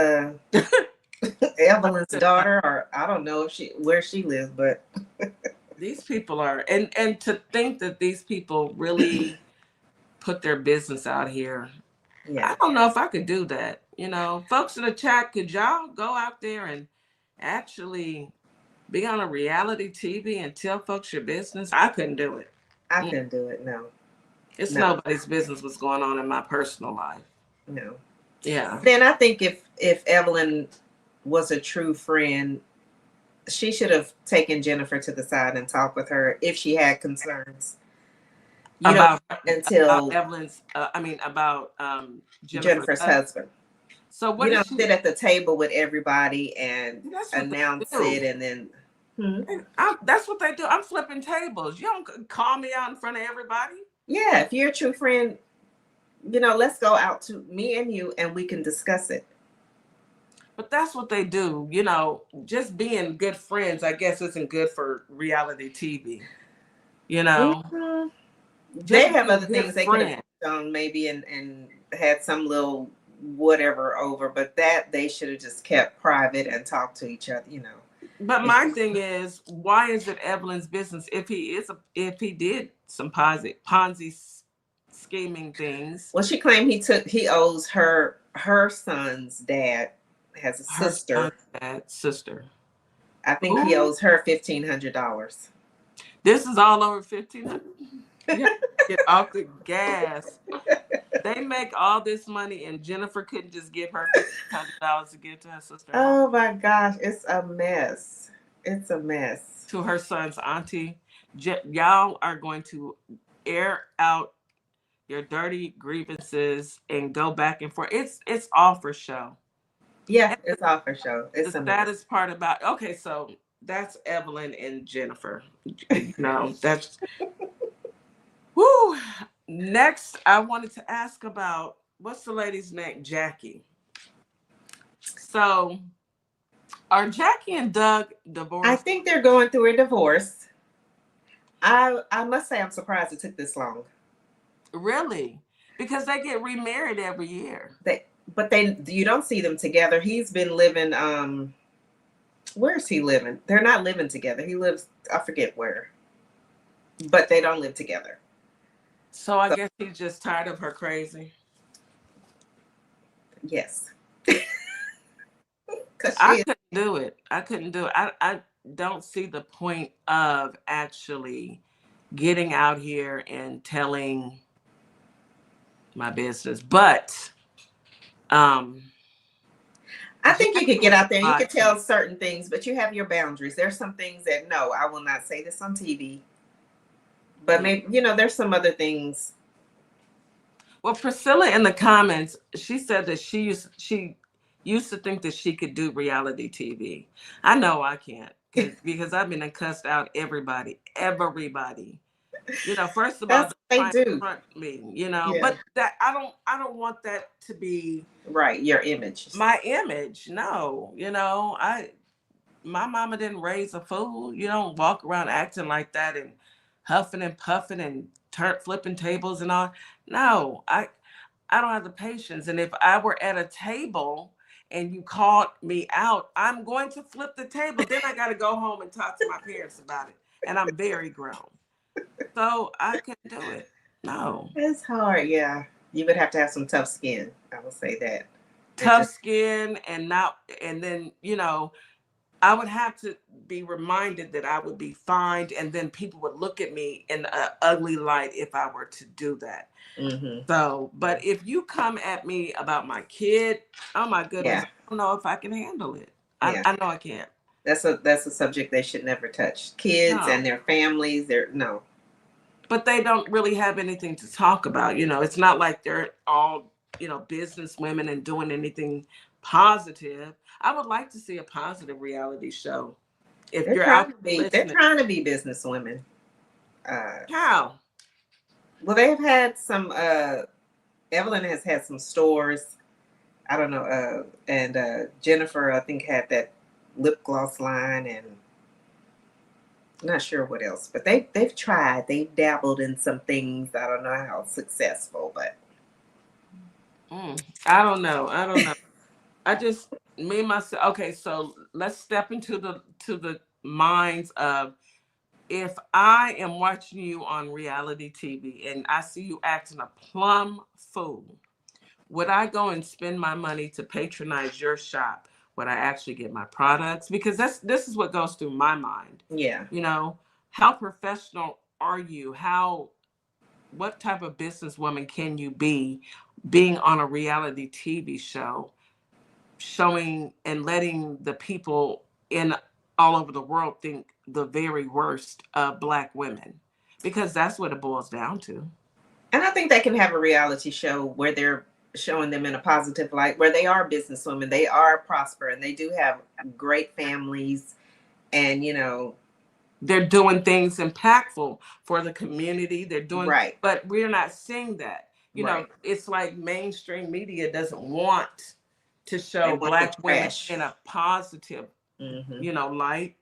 S3: Evelyn's daughter, or I don't know where she lives, but
S2: These people are, and to think that these people really put their business out here.
S3: yeah,
S2: I don't know if I could do that. You know, folks in the chat, could y'all go out there and actually be on a reality TV and tell folks your business? I couldn't do it.
S3: I couldn't do it. No,
S2: It's
S3: no,
S2: nobody's business what's going on in my personal life.
S3: no.
S2: Yeah.
S3: Then I think if Evelyn was a true friend, she should have taken Jennifer to the side and talked with her if she had concerns. You
S2: About,
S3: know, until
S2: Evelyn's, about
S3: Jennifer's husband.
S2: So what
S3: You
S2: is
S3: don't
S2: she?
S3: sit at the table with everybody and
S2: That's what they
S3: announce
S2: do.
S3: it, and then
S2: That's what they do. I'm flipping tables. You don't call me out in front of everybody.
S3: yeah, if you're a true friend, you know, let's go out to me and you, and we can discuss it.
S2: But that's what they do. You know, just being good friends, I guess, isn't good for reality TV. You know,
S3: Mhm. They
S2: just
S3: have
S2: be a
S3: other
S2: good
S3: things they could have
S2: friend.
S3: done maybe and had some little whatever over, but that they should have just kept private and talked to each other, you know.
S2: But my thing is, why is it Evelyn's business if he did some Ponzi scheming things?
S3: Well, she claimed he owes her son's dad has a
S2: Her
S3: sister.
S2: sister.
S3: I think he
S2: Ooh.
S3: owes her $1,500.
S2: This is all over 1,500. Get off the gas. They make all this money, and Jennifer couldn't just give her $1,500 to give to her sister.
S3: Oh my gosh, it's a mess. It's a mess.
S2: To her son's auntie. Y'all are going to air out your dirty grievances and go back and forth. It's all for show.
S3: Yeah, it's all for show. It's
S2: The
S3: a mess.
S2: saddest part about, okay, so that's Evelyn and Jennifer. No, that's whoo. Next, I wanted to ask about, what's the lady's name? Jackie. So, are Jackie and Doug divorced?
S3: I think they're going through a divorce. I must say I'm surprised it took this long.
S2: Really? Because they get remarried every year.
S3: You don't see them together. He's been living where's he living? They're not living together. He lives, I forget where. But they don't live together.
S2: So I guess he's just tired of her crazy.
S3: Yes. because
S2: I
S3: she is.
S2: couldn't do it. I couldn't do it. I don't see the point of actually getting out here and telling my business. But
S3: I think you could get out there and you could tell
S2: Jacqueline,
S3: certain things, but you have your boundaries. There's some things that no, I will not say this on TV. But
S2: yeah.
S3: maybe, there's some other things.
S2: Well, Priscilla in the comments, she said that she used to think that she could do reality TV. I know I can't because I've been cussed out everybody. First of all,
S3: That's
S2: they're
S3: what they
S2: trying to
S3: do.
S2: front me,
S3: Yeah.
S2: but that I don't want that to be
S3: Right. Your image.
S2: my image. No, my mama didn't raise a fool. You don't walk around acting like that and huffing and puffing and flipping tables and all. No, I don't have the patience. And if I were at a table and you called me out, I'm going to flip the table. Then I got to go home and talk to my parents about it. And I'm very grown. So I couldn't do it. No.
S3: It's hard. Yeah. You would have to have some tough skin. I will say that.
S2: Tough skin and then, I would have to be reminded that I would be fined, and then people would look at me in an ugly light if I were to do that.
S3: Mm-hmm.
S2: So, but if you come at me about my kid, oh my goodness,
S3: Yeah.
S2: I don't know if I can handle it.
S3: Yeah.
S2: I know I can't.
S3: That's a subject they should never touch. Kids
S2: No.
S3: and their families, no.
S2: But they don't really have anything to talk about. It's not like they're all, business women and doing anything positive. I would like to see a positive reality show. If
S3: They're
S2: you're
S3: trying
S2: out
S3: to be,
S2: listening,
S3: they're trying to be business women.
S2: how?
S3: Well, they've had some. Evelyn has had some stores. I don't know. And Jennifer, I think, had that lip gloss line, and I'm not sure what else. But they've tried. They've dabbled in some things. I don't know how successful, but
S2: I don't know. I just me myself. Okay, so let's step into the minds of, if I am watching you on reality TV and I see you acting a plumb fool, would I go and spend my money to patronize your shop? Would I actually get my products? Because this is what goes through my mind.
S3: yeah,
S2: How professional are you? What type of businesswoman can you be being on a reality TV show, showing and letting the people in all over the world think the very worst of Black women? Because that's what it boils down to.
S3: and I think they can have a reality show where they're showing them in a positive light, where they are businesswomen, they are prosper, and they do have great families, and
S2: They're doing things impactful for the community. They're doing,
S3: right,
S2: but we're not seeing that.
S3: right.
S2: It's like mainstream media doesn't want to
S3: They
S2: show
S3: want the
S2: Black women
S3: trash.
S2: in a positive,
S3: Mm-hmm.
S2: light,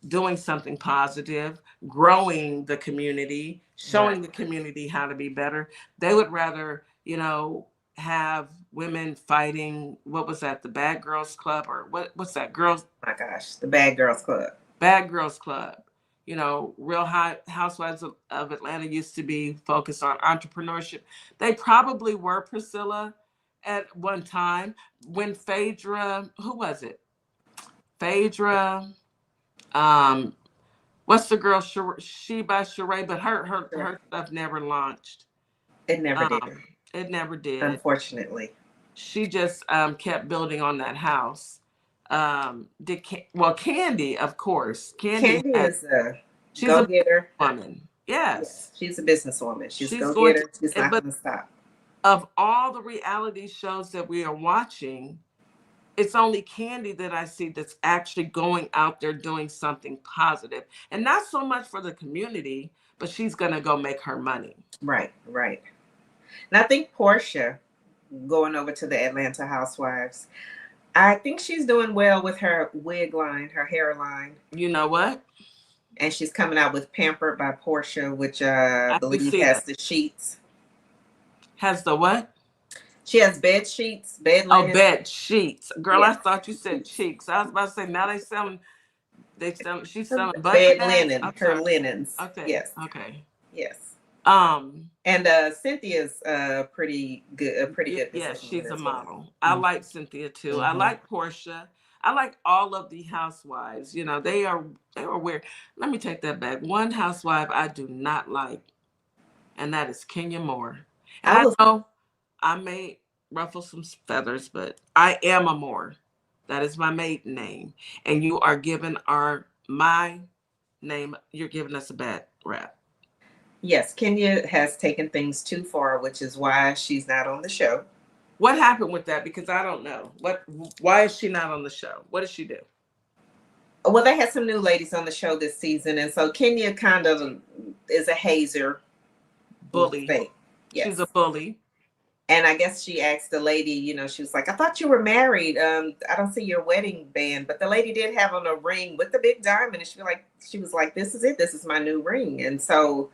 S2: doing something positive, growing the community, showing
S3: Right.
S2: the community how to be better. They would rather, have women fighting, what was that, the Bad Girls Club, or what's that,
S3: My gosh, the Bad Girls Club.
S2: Bad Girls Club. Real Housewives of Atlanta used to be focused on entrepreneurship. They probably were, Priscilla, at one time when Phaedra, who was it? Phaedra, what's the girl? She by Sheree, but her stuff never launched.
S3: It never did,
S2: It never did.
S3: unfortunately.
S2: She just kept building on that house. Candy, of course.
S3: Candy is
S2: She's a
S3: go-getter.
S2: woman. Yes.
S3: She's a businesswoman. She's a
S2: She's
S3: go-getter. She's not
S2: but
S3: going to stop.
S2: of all the reality shows that we are watching, it's only Candy that I see that's actually going out there doing something positive. And not so much for the community, but she's going to go make her money.
S3: Right, right. And I think Portia, going over to the Atlanta Housewives, I think she's doing well with her wig line, her hairline.
S2: You know what?
S3: And she's coming out with Pampered by Portia, which I believe has the sheets.
S2: Has the what?
S3: She has bed sheets, bed linen.
S2: Oh, bed sheets. Girl,
S3: Yeah.
S2: I thought you said cheeks. I was about to say, now she's selling butt
S3: bed
S2: pads?
S3: linen,
S2: I'm
S3: her
S2: sorry.
S3: linens.
S2: Okay.
S3: Yes.
S2: Okay.
S3: Yes.
S2: And
S3: Cynthia's pretty good. A pretty good.
S2: Yeah, she's a
S3: as
S2: model.
S3: well.
S2: I like Cynthia too. I like Portia. I like all of the housewives. You know, they are weird. Let me take that back. One housewife I do not like, and that is Kenya Moore. And I know I may ruffle some feathers, but I am a Moore. That is my maiden name. And you are giving my name, you're giving us a bad rap.
S3: Yes, Kenya has taken things too far, which is why she's not on the show.
S2: What happened with that? Because I don't know. Why is she not on the show? What did she do?
S3: Well, they had some new ladies on the show this season, and so Kenya kind of is a hazer.
S2: Bully.
S3: Yes.
S2: She's a bully.
S3: And I guess she asked the lady, you know, she was like, I thought you were married. I don't see your wedding band. But the lady did have on a ring with the big diamond. And she was like, this is it. This is my new ring. And so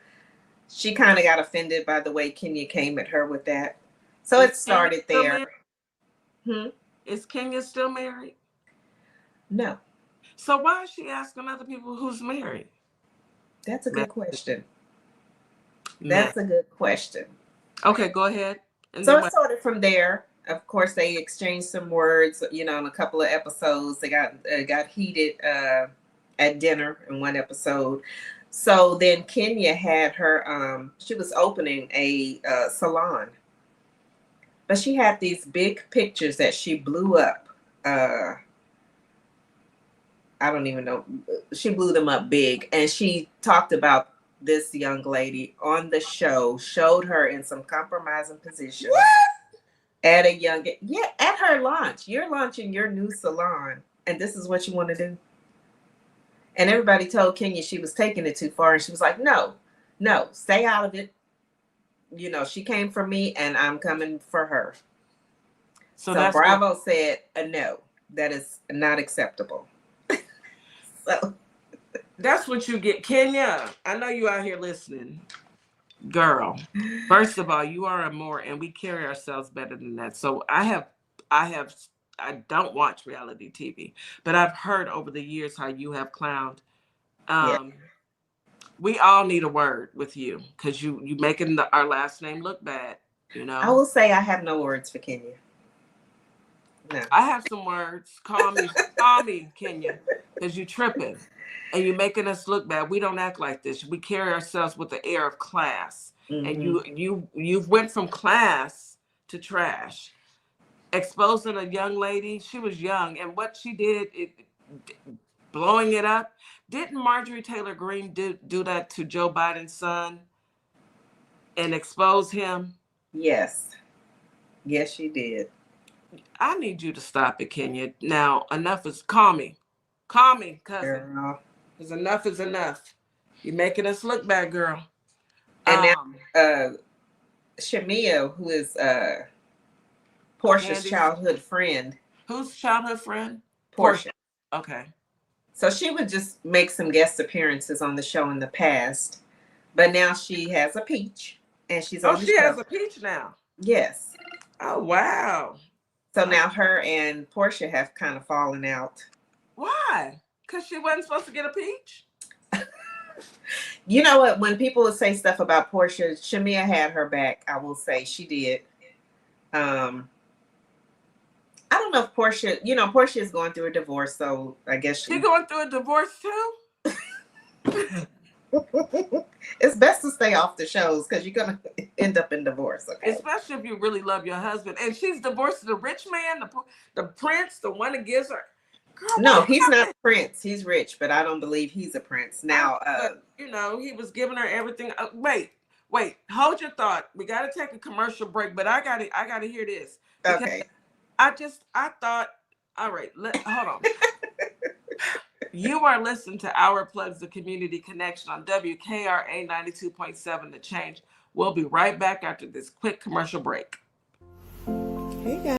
S3: she kind of got offended by the way Kenya came at her with that. So it started there.
S2: Is Kenya still married?
S3: No.
S2: So why is she asking other people who's married?
S3: That's a good question. That's a good question.
S2: Okay, go ahead.
S3: And so it started from there. Of course, they exchanged some words, you know, in a couple of episodes. They got heated at dinner in one episode. So then Kenya had her, she was opening a salon. But she had these big pictures that she blew up. I don't even know. She blew them up big. And she talked about this young lady on the show, showed her in some compromising positions. What? At her launch. You're launching your new salon, and this is what you want to do? And everybody told Kenya she was taking it too far, and she was like, no, stay out of it. You know, she came for me, and I'm coming for her. So Bravo said, no, that is not acceptable. So
S2: that's what you get. Kenya, I know you out here listening. Girl, first of all, you are a Moore, and we carry ourselves better than that. So I don't watch reality TV, but I've heard over the years how you have clowned. We all need a word with you because you making our last name look bad. You know.
S3: I will say I have no words for Kenya. No.
S2: I have some words. Call me, Kenya, because you tripping. And you're making us look bad. We don't act like this. We carry ourselves with the air of class. Mm-hmm. And you've went from class to trash. Exposing a young lady. She was young. And what she did, blowing it up. Didn't Marjorie Taylor Greene do that to Joe Biden's son? And expose him?
S3: Yes. Yes, she did.
S2: I need you to stop it, Kenya. Now, enough is... Call me, cousin.
S3: Girl.
S2: Because enough is enough. You're making us look bad, girl.
S3: And now, Shamia, who is Portia's childhood friend.
S2: Whose childhood friend?
S3: Portia.
S2: Okay.
S3: So she would just make some guest appearances on the show in the past. But now she has a peach. And she's on the show.
S2: Oh, she has a peach now?
S3: Yes.
S2: Oh, wow.
S3: So now her and Portia have kind of fallen out.
S2: Why? Because she wasn't supposed to get a peach?
S3: You know what? When people would say stuff about Portia, Shamia had her back. I will say she did. I don't know if Portia is going through a divorce, so I guess
S2: she's going through a divorce too?
S3: It's best to stay off the shows because you're going to end up in divorce. Okay?
S2: Especially if you really love your husband. And she's divorced to the rich man, the prince, the one that gives her.
S3: Girl, no, he's not a prince. He's rich, but I don't believe he's a prince. Now,
S2: he was giving her everything. Wait, hold your thought. We got to take a commercial break, but I got to hear this.
S3: Okay.
S2: I thought, all right, hold on. You are listening to Our Plugs, the Community Connection on WKRA 92.7 The Change. We'll be right back after this quick commercial break.
S4: Hey guys.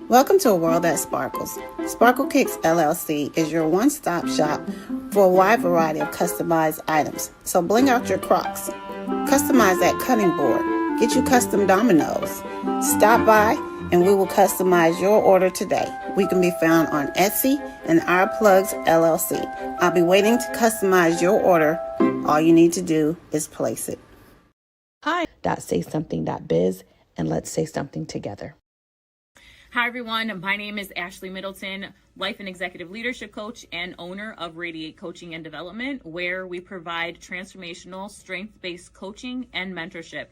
S4: Welcome to a world that sparkles. Sparkle Kicks LLC is your one-stop shop for a wide variety of customized items. So bling out your Crocs. Customize that cutting board. Get you custom dominoes. Stop by and we will customize your order today. We can be found on Etsy and Our Plugs LLC. I'll be waiting to customize your order. All you need to do is place it.
S8: Hi.saysomething.biz and let's say something together. Hi, everyone. My name is Ashley Middleton, life and executive leadership coach and owner of Radiate Coaching and Development, where we provide transformational, strength-based coaching and mentorship.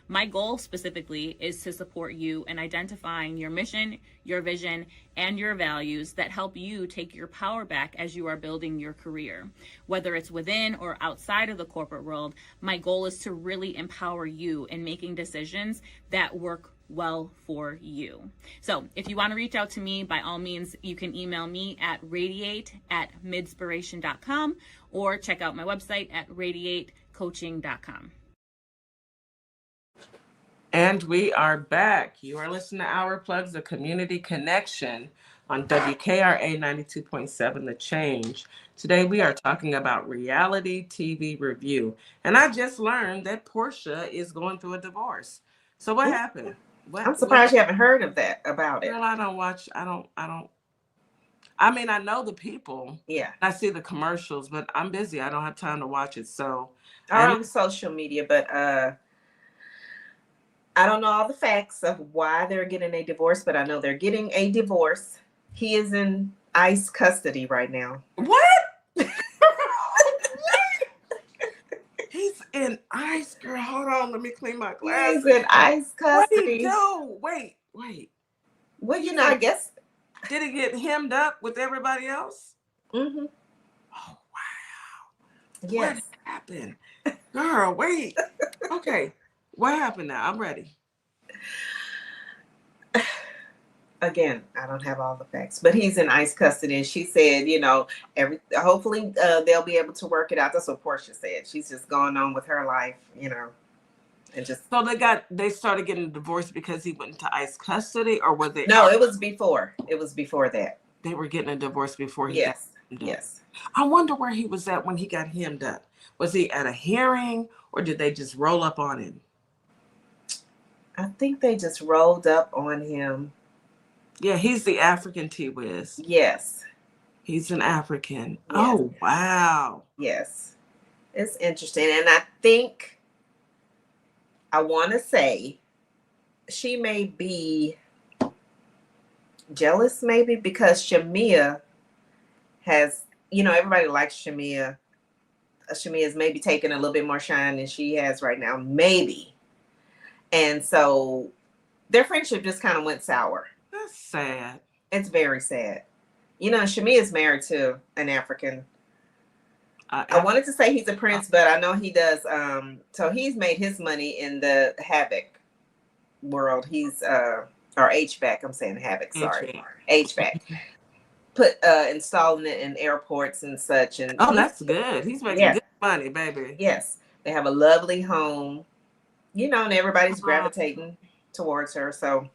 S8: My goal specifically is to support you in identifying your mission, your vision, and your values that help you take your power back as you are building your career. Whether it's within or outside of the corporate world, my goal is to really empower you in making decisions that work well for you. So if you want to reach out to me, by all means, you can email me at radiate@midspiration.com or check out my website at radiatecoaching.com.
S2: And we are back. You are listening to Our Plugs, the community connection on WKRA 92.7 The Change. Today we are talking about reality TV review. And I just learned that Portia is going through a divorce. So what happened?
S3: I'm surprised you haven't heard of that about it.
S2: Well, I don't watch. I mean, I know the people.
S3: Yeah.
S2: I see the commercials, but I'm busy. I don't have time to watch it. So
S3: Or on social media, but I don't know all the facts of why they're getting a divorce, but I know they're getting a divorce. He is in ICE custody right now.
S2: What? He's in ICE, girl. Hold on, let me clean my glasses.
S3: He's in ICE custody.
S2: What did he do? Wait.
S3: Well, you know, I guess.
S2: Did he get hemmed up with everybody else?
S3: Mm-hmm.
S2: Oh, wow.
S3: Yes.
S2: What happened? Girl, wait. Okay. What happened now? I'm ready.
S3: Again, I don't have all the facts, but he's in ICE custody. And she said, you know, hopefully they'll be able to work it out. That's what Portia said. She's just going on with her life, you know, and just.
S2: So they started getting divorced because he went into ICE custody, or were they?
S3: No, it was before. It was before that.
S2: They were getting a divorce before he.
S3: Yes. Yes.
S2: I wonder where he was at when he got hemmed up. Was he at a hearing, or did they just roll up on him?
S3: I think they just rolled up on him.
S2: Yeah, he's the African T-Wiz.
S3: Yes.
S2: He's an African.
S3: Yes.
S2: Oh, wow.
S3: Yes. It's interesting. And I want to say she may be jealous, maybe, because Shamia has, you know, everybody likes Shamia. Shamia's maybe taking a little bit more shine than she has right now, maybe. And so their friendship just kind of went sour.
S2: That's sad.
S3: It's very sad. You know, Shamia is married to an African. I wanted to say he's a prince, but I know he does. So he's made his money in the Havoc world. He's or HVAC. I'm saying Havoc. Sorry, HVAC. Installing it in airports and such. And
S2: that's good. He's making good money, baby.
S3: Yes, they have a lovely home. You know, and everybody's gravitating towards her. So,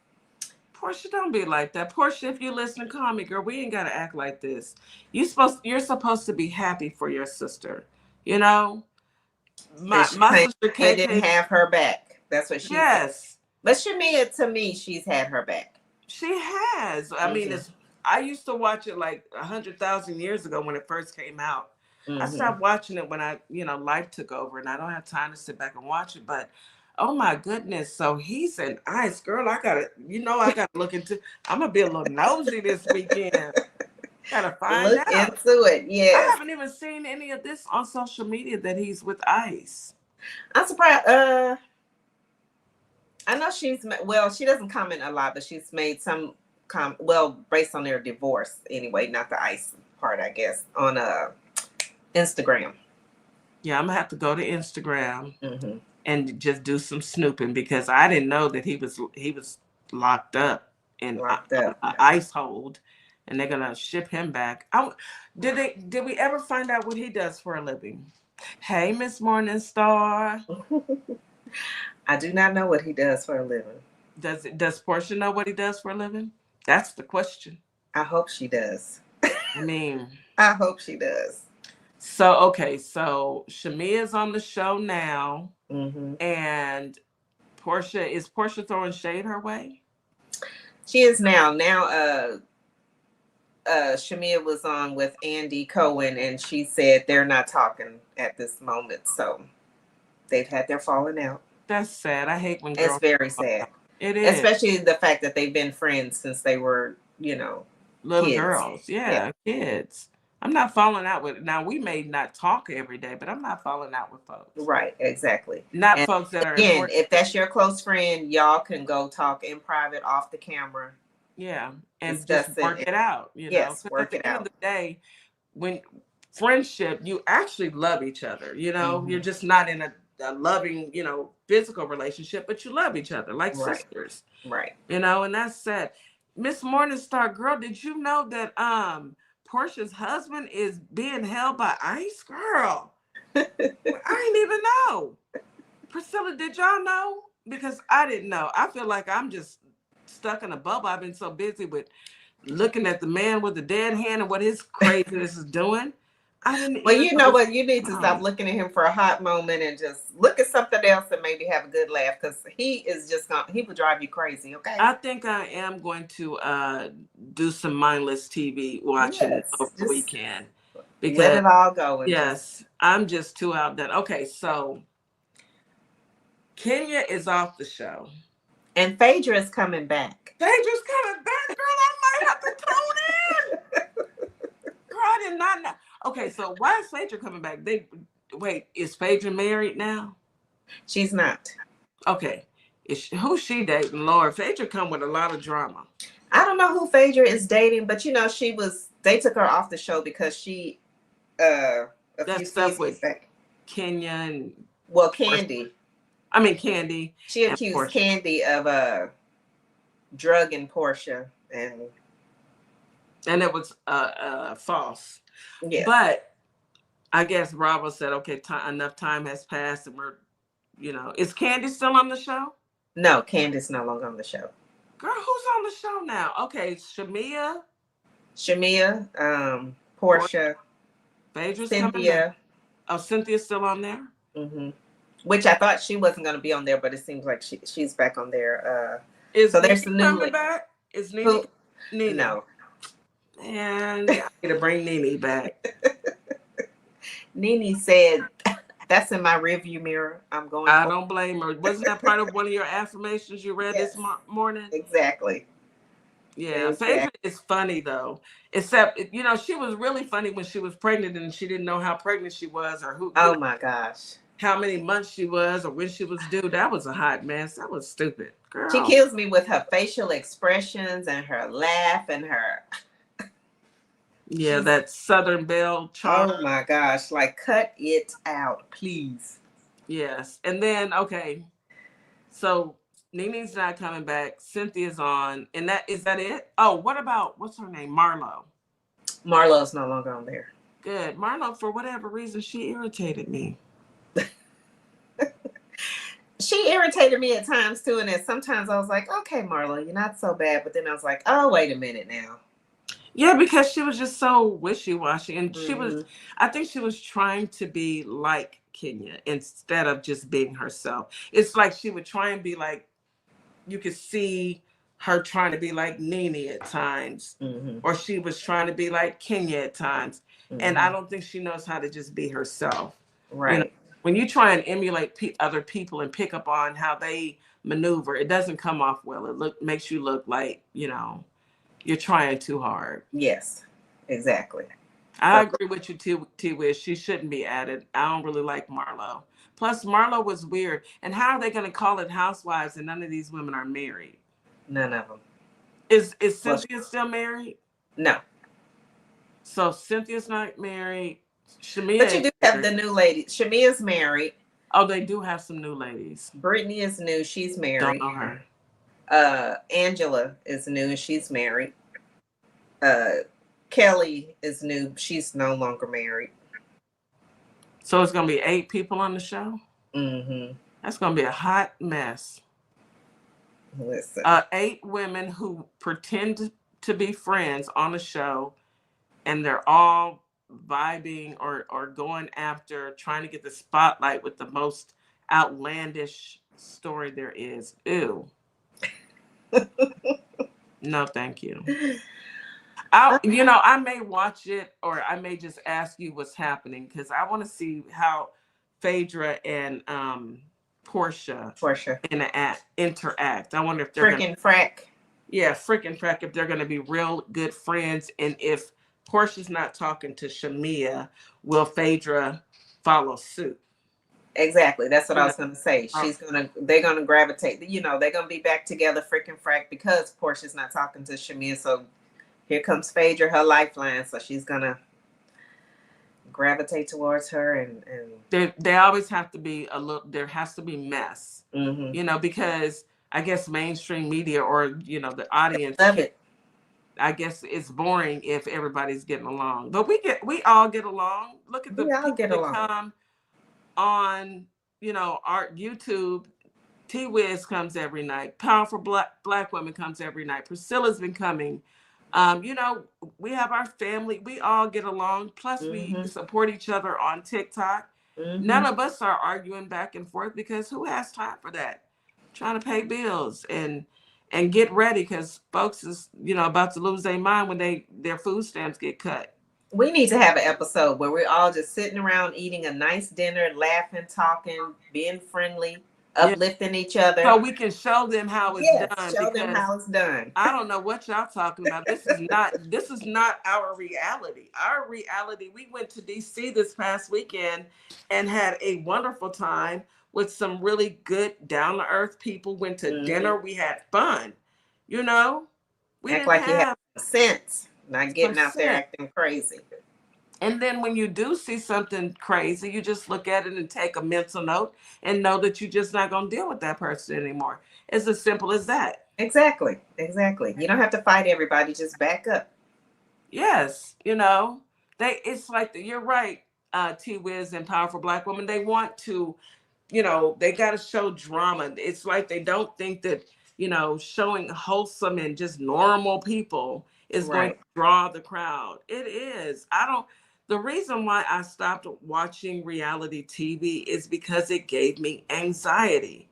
S2: Portia, don't be like that. Portia, if you listen, call me, girl. We ain't gotta act like this. You're supposed to be happy for your sister. You know, my sister
S3: KK didn't have her back. That's what she said. But Shamia, to me, she's had her back.
S2: She has. I mean, I used to watch it like 100,000 years ago when it first came out. I stopped watching it when life took over, and I don't have time to sit back and watch it. But oh my goodness. So he's an ICE, girl. I gotta look into. I'm gonna be a little nosy this weekend. Gotta find
S3: out. Look into it. Yeah.
S2: I haven't even seen any of this on social media that he's with ICE.
S3: I'm surprised. I know she doesn't comment a lot, but she's made some based on their divorce anyway, not the ICE part, I guess, on Instagram.
S2: Yeah, I'm gonna have to go to Instagram. And just do some snooping, because I didn't know that he was locked up in an ICE hold, and they're gonna ship him back. Did we ever find out what he does for a living? Hey, Miss Morningstar.
S3: I do not know what he does for a living.
S2: Does Portia know what he does for a living? That's the question.
S3: I hope she does.
S2: I mean,
S3: I hope she does.
S2: So Shamia's on the show now. And is Portia throwing shade her way?
S3: She is now. Shamia was on with Andy Cohen, and she said they're not talking at this moment. So they've had their falling out.
S2: That's sad. I hate when girls.
S3: It's very sad.
S2: It is.
S3: Especially the fact that they've been friends since they were,
S2: Little
S3: kids.
S2: girls. Yeah, kids. I'm not falling out with, now we may not talk every day, but I'm not falling out with folks.
S3: Right, exactly.
S2: Not
S3: And
S2: folks that are
S3: again,
S2: important.
S3: if that's your close friend, y'all can go talk in private off the camera.
S2: Yeah, and
S3: Discuss
S2: just
S3: it
S2: work
S3: and-
S2: it out, you know.
S3: Yes,
S2: 'Cause
S3: work
S2: at the
S3: it
S2: end
S3: out.
S2: of the day, when friendship, you actually love each other, you know.
S3: Mhm.
S2: You're just not in a loving, physical relationship, but you love each other like
S3: Right.
S2: sisters,
S3: Right.
S2: and that's sad. Miss Morningstar, girl, did you know that Portia's husband is being held by ICE? Girl, I didn't even know. Priscilla, did y'all know? Because I didn't know. I feel like I'm just stuck in a bubble. I've been so busy with looking at the man with the dead hand and what his craziness is doing. I didn't.
S3: Well,
S2: even
S3: you know
S2: know
S3: what? You need to stop looking at him for a hot moment and just look at something else and maybe have a good laugh, because he will drive you crazy. Okay.
S2: I think I am going to do some mindless TV watching
S3: Yes,
S2: over the
S3: just
S2: weekend,
S3: let
S2: because
S3: it all go. And
S2: yes, I'm just too outdone. Okay, so Kenya is off the show.
S3: And Phaedra is coming back.
S2: Phaedra's coming back, girl. I might have to tune in. Girl, I did not know. Okay, so why is Phaedra coming back? Wait, is Phaedra married now?
S3: She's not.
S2: Okay. Who's she dating? Lord, Phaedra come with a lot of drama.
S3: I don't know who Phaedra is dating, but they took her off the show because she a
S2: That
S3: few
S2: stuff
S3: seasons
S2: with
S3: back.
S2: Kenya and
S3: Candy.
S2: Candy.
S3: She accused Candy of drugging Portia, and
S2: it was false.
S3: yeah.
S2: But I guess Bravo said, okay, enough time has passed, and is Candy still on the show?
S3: No, Candy's no longer on the show.
S2: Girl, who's on the show now? Okay,
S3: Shamia, Portia,
S2: Phaedra's
S3: Cynthia.
S2: coming back. Oh, Cynthia's still on there?
S3: Mm-hmm. Which I thought she wasn't going to be on there, but it seems like she's back on there.
S2: Is
S3: so there's
S2: Nene
S3: the new
S2: coming back? Is Nene? Nene?
S3: No.
S2: And I need to bring Nene back.
S3: Nene said, "That's in my rearview mirror. I'm going."
S2: I don't blame her. Wasn't that part of one of your affirmations you read
S3: Yes.
S2: this morning?
S3: Exactly.
S2: Yeah,
S3: Exactly.
S2: Phaedra is funny though. Except, she was really funny when she was pregnant and she didn't know how pregnant she was, or who.
S3: Oh my gosh.
S2: How many months she was, or when she was due. That was a hot mess. That was stupid, girl.
S3: She kills me with her facial expressions and her laugh and her.
S2: Yeah, that Southern Belle charm.
S3: Oh my gosh! Like, cut it out, please.
S2: Yes, and then okay, so Nene's not coming back. Cynthia's on, and is that it? Oh, what's her name? Marlo.
S3: Marlo's no longer on there.
S2: Good. Marlo, for whatever reason, she irritated me.
S3: She irritated me at times too, and then sometimes I was like, okay, Marlo, you're not so bad. But then I was like, oh, wait a minute now.
S2: Yeah, because she was just so wishy-washy, and I think she was trying to be like Kenya instead of just being herself. It's like she would try and be like, you could see her trying to be like Nene at times, or she was trying to be like Kenya at times, and I don't think she knows how to just be herself.
S3: Right.
S2: When you try and emulate other people and pick up on how they maneuver, it doesn't come off well. It makes you look like, you're trying too hard.
S3: Yes, exactly.
S2: I agree with you, T-Wish. She shouldn't be added. I don't really like Marlo. Plus, Marlo was weird. And how are they going to call it Housewives and none of these women are married?
S3: None of them.
S2: Is Cynthia still married?
S3: No.
S2: So Cynthia's not married. Shamia.
S3: But you do have the new lady. Shamia's married.
S2: Oh, they do have some new ladies.
S3: Brittany is new. She's married.
S2: Don't know her.
S3: Angela is new and she's married. Kelly is new. She's no longer married.
S2: So it's going to be 8 people on the show?
S3: Mm-hmm.
S2: That's going to be a hot mess.
S3: Listen.
S2: 8 women who pretend to be friends on the show, and they're all vibing or going after, trying to get the spotlight with the most outlandish story there is. Ew. No, thank you. I may watch it, or I may just ask you what's happening, because I want to see how Phaedra and Portia
S3: Portia.
S2: interact. I wonder if they're
S3: Frickin' frack.
S2: Yeah, frickin' frack, if they're going to be real good friends. And if Portia's not talking to Shamia, will Phaedra follow suit?
S3: Exactly. That's what
S2: You
S3: I
S2: know,
S3: was gonna say. They're gonna gravitate. They're gonna be back together, frickin' frack, because Portia's not talking to Shamia. So here comes Phaedra, her lifeline. So she's gonna gravitate towards her, and
S2: they always have to be there has to be mess,
S3: mm-hmm.
S2: Because I guess mainstream media or, the audience,
S3: Love it.
S2: I guess it's boring if everybody's getting along. But we all get along. Look at the
S3: We all
S2: people
S3: get
S2: that
S3: along.
S2: come on, our YouTube. T-Wiz comes every night. Powerful black women comes every night. Priscilla's been coming. We have our family. We all get along. Plus,
S3: Mm-hmm.
S2: we support each other on TikTok.
S3: Mm-hmm.
S2: None of us are arguing back and forth because who has time for that? Trying to pay bills and get ready because folks is about to lose their mind when their food stamps get cut.
S3: We need to have an episode where we're all just sitting around eating a nice dinner, laughing, talking, being friendly, uplifting each other.
S2: So we can show them how it's done.
S3: Show them how it's done.
S2: I don't know what y'all talking about. This is not our reality. Our reality, we went to DC this past weekend and had a wonderful time with some really good down-to-earth people. Went to dinner. We had fun. We
S3: Act like you have sense. Not getting out there acting crazy.
S2: And then when you do see something crazy, you just look at it and take a mental note and know that you're just not going to deal with that person anymore. It's as simple as that.
S3: Exactly. You don't have to fight everybody. Just back up.
S2: Yes. It's like, you're right, T-Wiz and Powerful Black Woman. They want to, they got to show drama. It's like they don't think that, showing wholesome and just normal people is going to draw the crowd. It is. The reason why I stopped watching reality TV is because it gave me anxiety.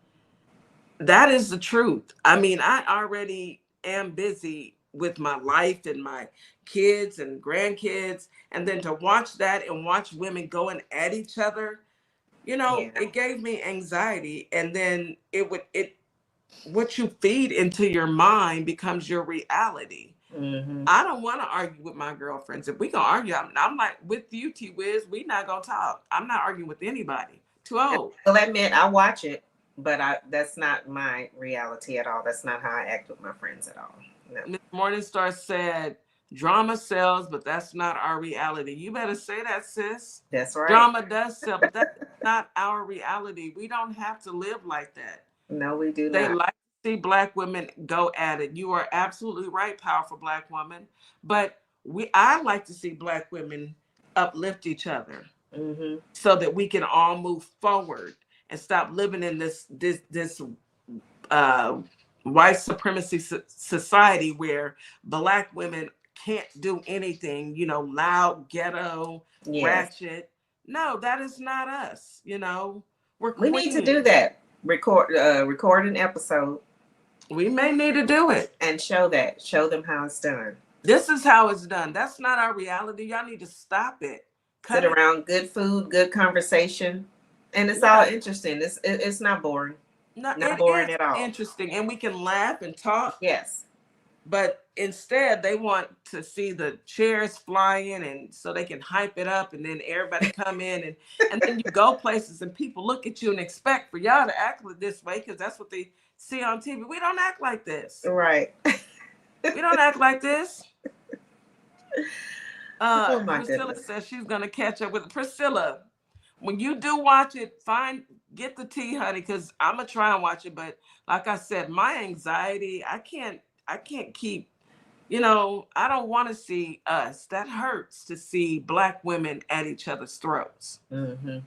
S2: That is the truth. I mean, I already am busy with my life and my kids and grandkids. And then to watch that and watch women going at each other, it gave me anxiety. And then what you feed into your mind becomes your reality.
S3: Mm-hmm.
S2: I don't want to argue with my girlfriends. If we gonna argue, I'm like, with you, T-Wiz, we not gonna talk. I'm not arguing with anybody. Too old.
S3: I'll admit, I watch it, but that's not my reality at all. That's not how I act with my friends at all. No.
S2: Ms. Morningstar said, drama sells, but that's not our reality. You better say that, sis.
S3: That's right.
S2: Drama does sell, but that's not our reality. We don't have to live like that.
S3: No, we do not.
S2: They like to see Black women go at it. You are absolutely right, Powerful Black Woman. But I like to see Black women uplift each other, so that we can all move forward and stop living in this white supremacy society where Black women can't do anything, loud, ghetto, ratchet. No, that is not us. We
S3: need to do that. Record an episode.
S2: We may need to do it
S3: and show them how it's done.
S2: This is how it's done. That's not our reality. Y'all need to stop it.
S3: Sit around, good food, good conversation, and it's all interesting. It's not boring. Not boring at all.
S2: Interesting, and we can laugh and talk.
S3: Yes.
S2: But instead, they want to see the chairs flying, and so they can hype it up, and then everybody come in, and then you go places, and people look at you and expect for y'all to act this way because that's what they see on TV. We don't act like this.
S3: Right.
S2: We don't act like this.
S3: Oh my
S2: Priscilla
S3: goodness.
S2: says she's gonna catch up with Priscilla. When you do watch it, get the tea, honey, because I'm gonna try and watch it. But like I said, my anxiety, I can't keep, I don't want to see us. That hurts to see Black women at each other's throats. I'm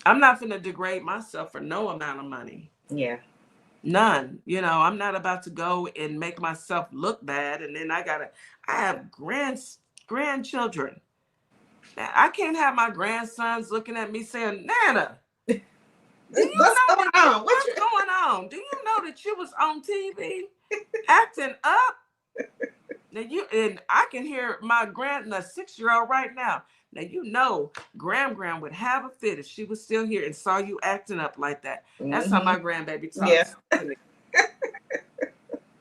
S2: not gonna degrade myself for no amount of money.
S3: Yeah.
S2: None. I'm not about to go and make myself look bad, and then I have grandchildren. I can't have my grandsons looking at me saying, Nana,
S3: what's going on?
S2: What's going on? Do you know that you was on TV acting up? And I can hear my 6-year-old right now. Now, you know, Graham would have a fit if she was still here and saw you acting up like that. That's how my grandbaby
S3: Yeah.
S2: talks to me.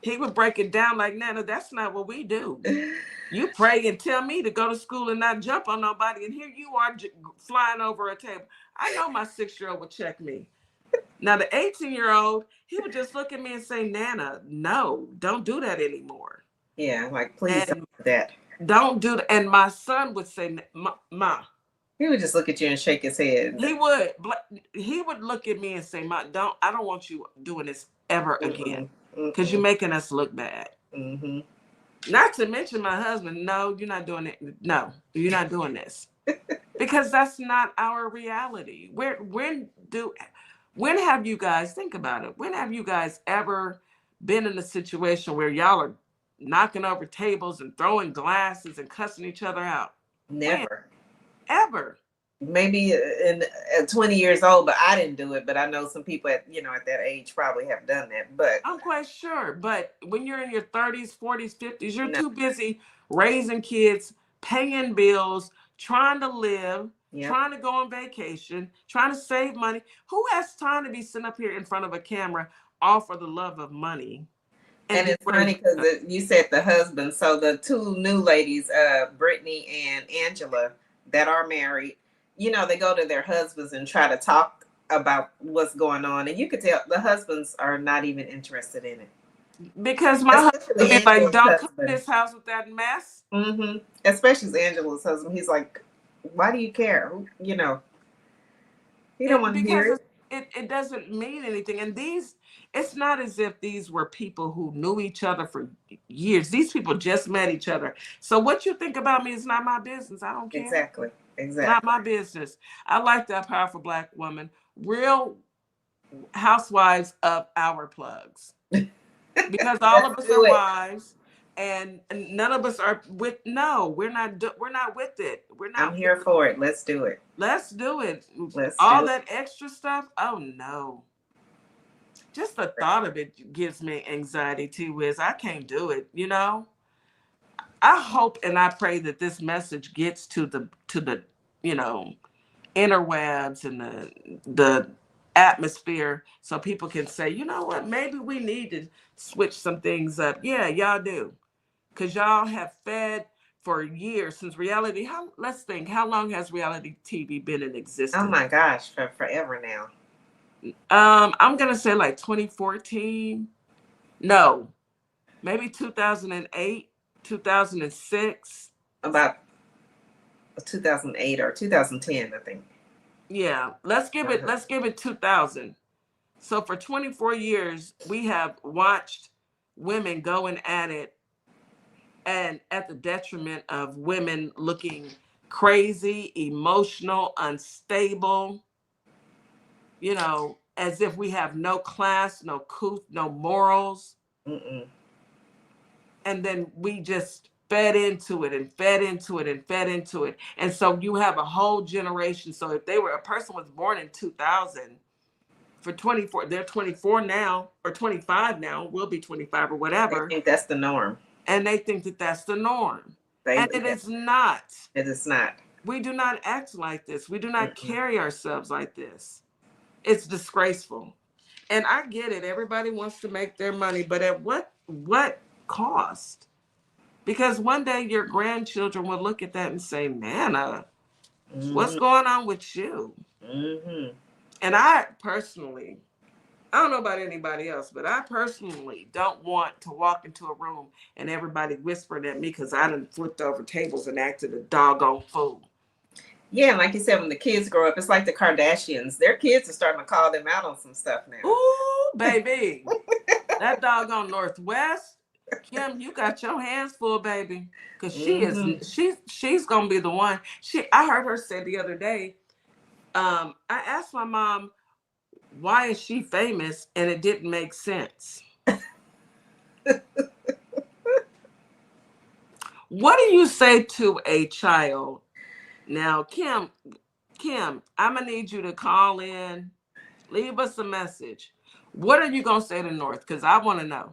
S2: He would break it down like, Nana, that's not what we do. You pray and tell me to go to school and not jump on nobody, and here you are flying over a table. I know my 6-year-old would check me. Now, the 18-year-old, he would just look at me and say, Nana, no, don't do that anymore.
S3: Yeah, like, please don't do that.
S2: Don't do that. And my son would say, Ma.
S3: He would just look at you and shake his head.
S2: He would look at me and say, Ma, I don't want you doing this ever again, because you're making us look bad. Not to mention my husband. No, you're not doing it. No, you're not doing this. Because that's not our reality. When have you guys, think about it, when have you guys ever been in a situation where y'all are knocking over tables and throwing glasses and cussing each other out?
S3: Never.
S2: When? Ever.
S3: Maybe at 20 years old, but I didn't do it. But I know some people at that age probably have done that. But
S2: I'm quite sure. But when you're in your 30s, 40s, 50s, you're too busy raising kids, paying bills, trying to live, trying to go on vacation, trying to save money. Who has time to be sitting up here in front of a camera all for the love of money?
S3: And it's funny because you said the husband. So the two new ladies, Brittany and Angela, that are married, they go to their husbands and try to talk about what's going on. And you could tell the husbands are not even interested in it.
S2: Because my husband is like, don't come to this house with that mess.
S3: Especially Angela's husband. He's like, why do you care? He don't want to hear it.
S2: It doesn't mean anything. And it's not as if these were people who knew each other for years. These people just met each other. So what you think about me is not my business. I don't care.
S3: Exactly.
S2: Not my business. I like that powerful Black woman. Real housewives of our plugs. Because all of us are wives, and none of us are with. No, we're not with it. We're not.
S3: I'm here for it. Let's do it.
S2: Let's do it.
S3: All
S2: that extra stuff. Oh no. Just the thought of it gives me anxiety too. Wiz, I can't do it. I hope and I pray that this message gets to the interwebs and the atmosphere, so people can say, you know what, maybe we need to switch some things up. Yeah, y'all do, because y'all have fed for years since reality. Let's think, how long has reality TV been in existence?
S3: Oh my gosh, for forever now.
S2: I'm gonna say like 2014. No, maybe 2008, 2006.
S3: About 2008 or 2010, I think.
S2: Yeah, let's give it 2000. So for 24 years, we have watched women going at it, and at the detriment of women looking crazy, emotional, unstable, as if we have no class, no couth, no morals. And then we just fed into it and fed into it and fed into it. And so you have a whole generation. So if a person was born in 2000, for 24, they're 24 now, or 25 now, will be 25 or whatever.
S3: They think that's the norm.
S2: And they think that that's the norm. And it is not.
S3: It is not.
S2: We do not act like this. We do not carry ourselves like this. It's disgraceful. And I get it. Everybody wants to make their money, but at what cost? Because one day your grandchildren will look at that and say, Nana, what's going on with you? And I personally, I don't know about anybody else, but I personally don't want to walk into a room and everybody whispering at me because I done flipped over tables and acted a doggone fool.
S3: Yeah, and like you said, when the kids grow up, it's like the Kardashians. Their kids are starting to call them out on some stuff now.
S2: Ooh, baby. That doggone Northwest. Kim, you got your hands full, baby. Because she's gonna be the one. I heard her say the other day, I asked my mom, why is she famous? And it didn't make sense. What do you say to a child? Now, Kim, I'm gonna need you to call in, leave us a message. What are you gonna say to North? Because I want to know.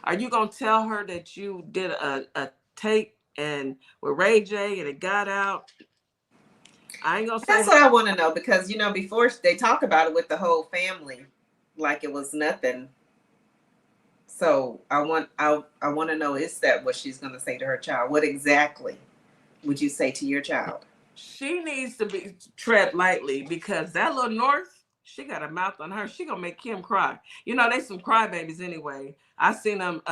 S2: Are you gonna tell her that you did a tape and with Ray J and it got out I ain't gonna say
S3: That's what I want to know, because you know, before they talk about it with the whole family, like it was nothing. So I want to know, is that what she's going to say to her child? What exactly would you say to your child?
S2: she needs to be tread lightly, because that little North, she got a mouth on her. She gonna make Kim cry. You know, they some crybabies anyway. I seen them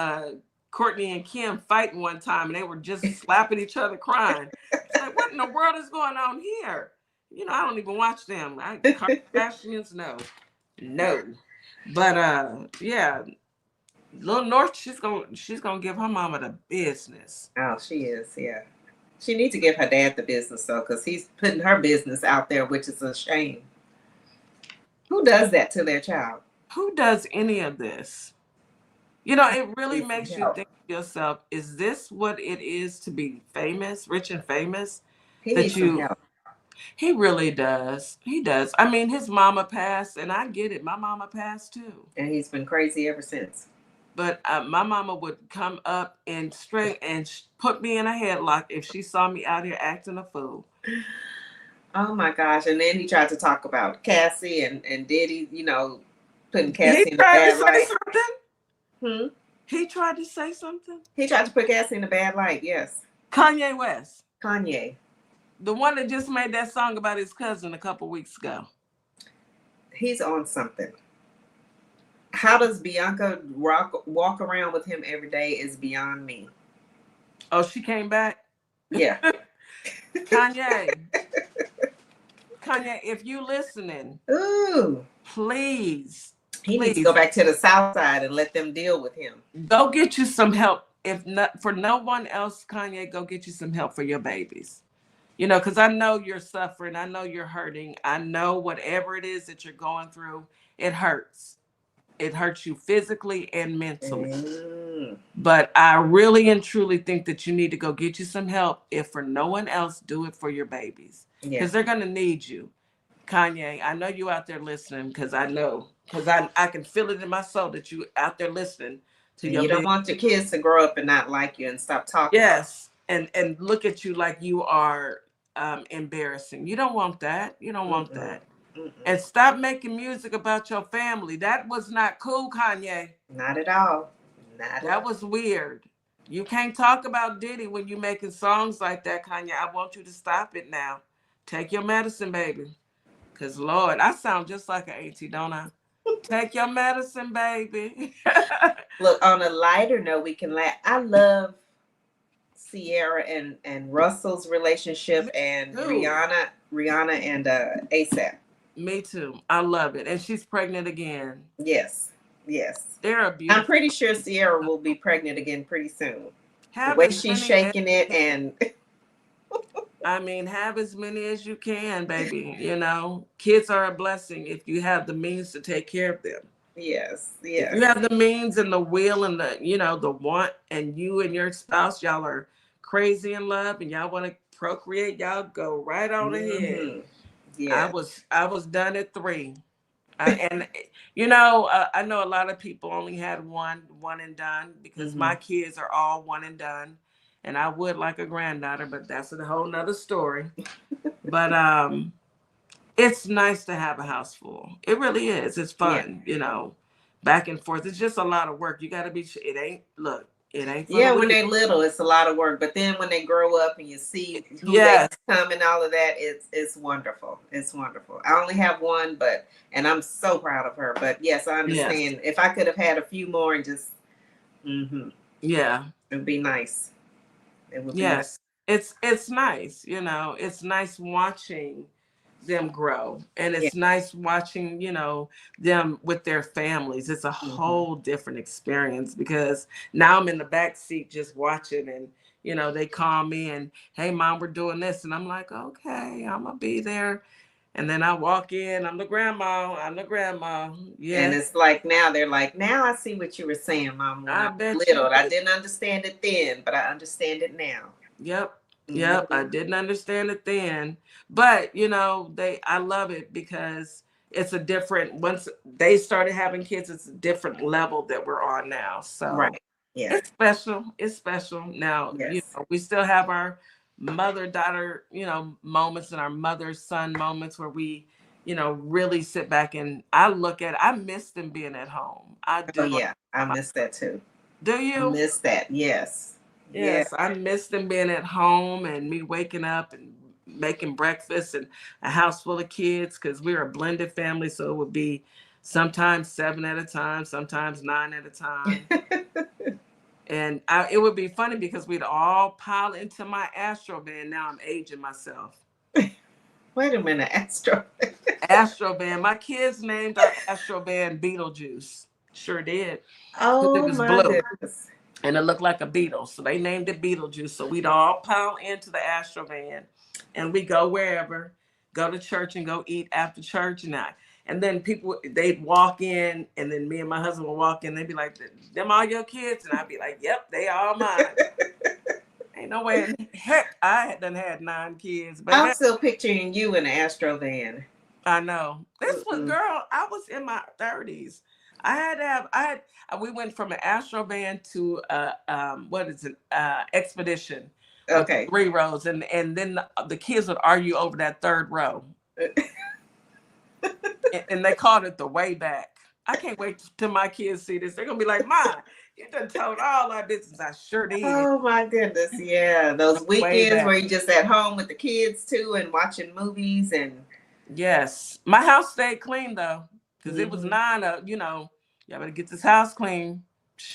S2: Courtney and Kim fighting one time, and they were just slapping each other crying. It's like, what in the world is going on here? You know, I don't even watch them. Kardashians, no. But yeah, little North, she's gonna give her mama the business.
S3: Oh, she is, yeah. She needs to give her dad the business, though, because he's putting her business out there, which is a shame. Who does that to their child?
S2: Who does any of this? You know, it really
S3: Needs some
S2: makes you
S3: help.
S2: think to yourself, is this what it is to be famous, rich and famous?
S3: He
S2: That
S3: needs some help.
S2: he really does. He does. I mean, his mama passed, and I get it. My mama passed too.
S3: And he's been crazy ever since.
S2: But my mama would come up and put me in a headlock if she saw me out here acting a fool.
S3: Oh my gosh. And then he tried to talk about Cassie and Diddy, you know, putting Cassie in the bad light.
S2: He tried to say something?
S3: He tried to put Cassie in a bad light, yes.
S2: Kanye West.
S3: Kanye.
S2: The one that just made that song about his cousin a couple weeks ago.
S3: He's on something. How does Bianca walk around with him every day is beyond me.
S2: Oh, she came back?
S3: Yeah.
S2: Kanye, if you listening,
S3: Ooh,
S2: please.
S3: He needs to go back to the South Side and let them deal with him.
S2: Go get you some help. If not for no one else, Kanye, go get you some help for your babies. You know, because I know you're suffering. I know you're hurting. I know whatever it is that you're going through, it hurts. It hurts you physically and mentally. But I really and truly think that you need to go get you some help. If for no one else, do it for your babies. Because they're going to need you. Kanye, I know you out there listening, because I know. Because I can feel it in my soul that you out there listening to your
S3: You don't want your kids to grow up and not like you and stop talking.
S2: Yes. And look at you like you are embarrassing. You don't want that. You don't want that. And stop making music about your family. That was not cool, Kanye.
S3: Not at all.
S2: That was weird. You can't talk about Diddy when you're making songs like that, Kanye. I want you to stop it now. Take your medicine, baby. Because, Lord, I sound just like an auntie, don't I? Take your medicine, baby.
S3: Look, on a lighter note, we can laugh. I love Sierra and Russell's relationship, and Rihanna and ASAP.
S2: Me too. I love it. And she's pregnant again.
S3: Yes.
S2: They're a beautiful.
S3: I'm pretty sure Sierra will be pregnant again pretty soon. The way she's shaking it, and
S2: I mean, have as many as you can, baby. You know, kids are a blessing if you have the means to take care of them.
S3: Yes.
S2: If you have the means and the will and the, you know, the want, and you and your spouse, y'all are crazy in love and y'all want to procreate, y'all go right on ahead. Yeah. I was done at 3. And you know, I know a lot of people only had one and done, because my kids are all one and done. And I would like a granddaughter, but that's a whole nother story. But it's nice to have a house full. It really is. It's fun, you know, back and forth. It's just a lot of work. You got to be, it ain't
S3: when they're little, it's a lot of work. But then when they grow up and you see who they become and all of that, it's wonderful. It's wonderful. I only have one, and I'm so proud of her. But yes, I understand. If I could have had a few more and just, it'd be nice. It would be nice.
S2: It's nice. You know, it's nice watching them grow, and it's nice watching, you know, them with their families. It's a whole different experience, because now I'm in the back seat just watching, and you know, they call me and, hey mom, we're doing this, and I'm like, okay, I'm gonna be there. And then I walk in, I'm the grandma. Yeah.
S3: And it's like, now they're like, now I see what you were saying, mom, when I was little. I didn't understand it then, but I understand it now.
S2: Yep. I didn't understand it then, but you know, I love it, because it's a different, once they started having kids, it's a different level that we're on now. So it's special. Now, you know, we still have our mother-daughter, moments and our mother-son moments where we, really sit back and I miss them being at home. I
S3: Oh
S2: do.
S3: yeah, I miss that too.
S2: Do
S3: I
S2: you?
S3: miss that. Yes. Yeah.
S2: Yes, I miss them being at home and me waking up and making breakfast and a house full of kids because we're a blended family. So it would be sometimes 7 at a time, sometimes 9 at a time. And it would be funny because we'd all pile into my Astro van. Now I'm aging myself.
S3: Wait a minute, Astro.
S2: Astro van. My kids named our Astro van Beetlejuice. Sure did.
S3: Oh
S2: it was
S3: my
S2: blue.
S3: goodness.
S2: And it looked like a beetle. So they named it Beetlejuice. So we'd all pile into the Astro van and we go wherever, go to church and go eat after church. And then people, they'd walk in and then me and my husband would walk in. They'd be like, them all your kids? And I'd be like, yep, they all mine. Ain't no way. Heck, I done had 9 kids. But
S3: I'm still picturing you in the Astro van.
S2: I know. This was, girl, I was in my 30s. We went from an Astro van to expedition.
S3: Okay.
S2: 3 rows. And then the kids would argue over that 3rd row. and they called it the way back. I can't wait till my kids see this. They're going to be like, Mom, you done told all our business. I sure did.
S3: Oh my goodness. Yeah. Those weekends where you just at home with the kids too and watching movies and.
S2: Yes. My house stayed clean though. Because it was 9 y'all better get this house clean.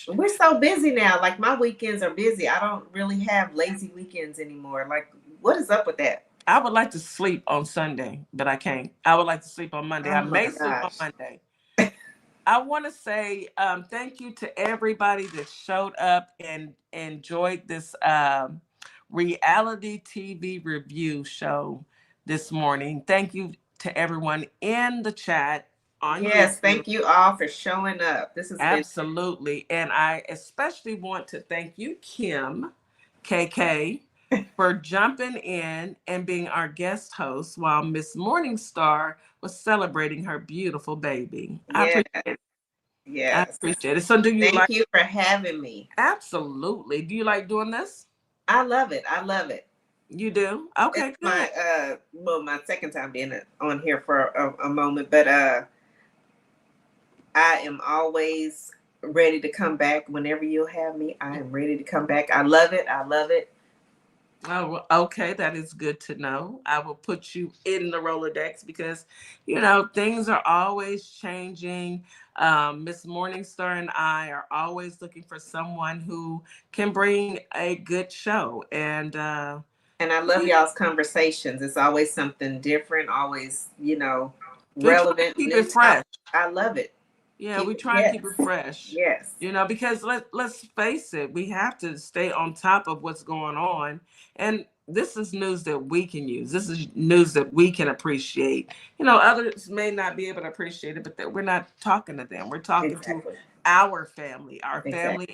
S3: We're so busy now. Like my weekends are busy. I don't really have lazy weekends anymore. Like, what is up with that?
S2: I would like to sleep on Sunday, but I can't. I would like to sleep on Monday. I may sleep on Monday. I want to say thank you to everybody that showed up and enjoyed this reality TV review show this morning. Thank you to everyone in the chat.
S3: Yes, thank you all for showing up. This is
S2: absolutely. And I especially want to thank you, Kim, KK, for jumping in and being our guest host while Miss Morningstar was celebrating her beautiful baby. I appreciate it.
S3: Yes.
S2: I appreciate it. So
S3: thank you for having me.
S2: Absolutely. Do you like doing this?
S3: I love it. I love it.
S2: You do? Okay.
S3: It's my second time being on here for a moment, but I am always ready to come back whenever you'll have me. I am ready to come back. I love it. I love it.
S2: Oh, okay. That is good to know. I will put you in the Rolodex because, things are always changing. Miss Morningstar and I are always looking for someone who can bring a good show. And I
S3: love y'all's conversations. It's always something different, always, relevant.
S2: Keep it fresh.
S3: I love it.
S2: Yeah, we try to keep it fresh.
S3: Yes.
S2: Because let's face it, we have to stay on top of what's going on. And this is news that we can use. This is news that we can appreciate. Others may not be able to appreciate it, but we're not talking to them. We're talking to our family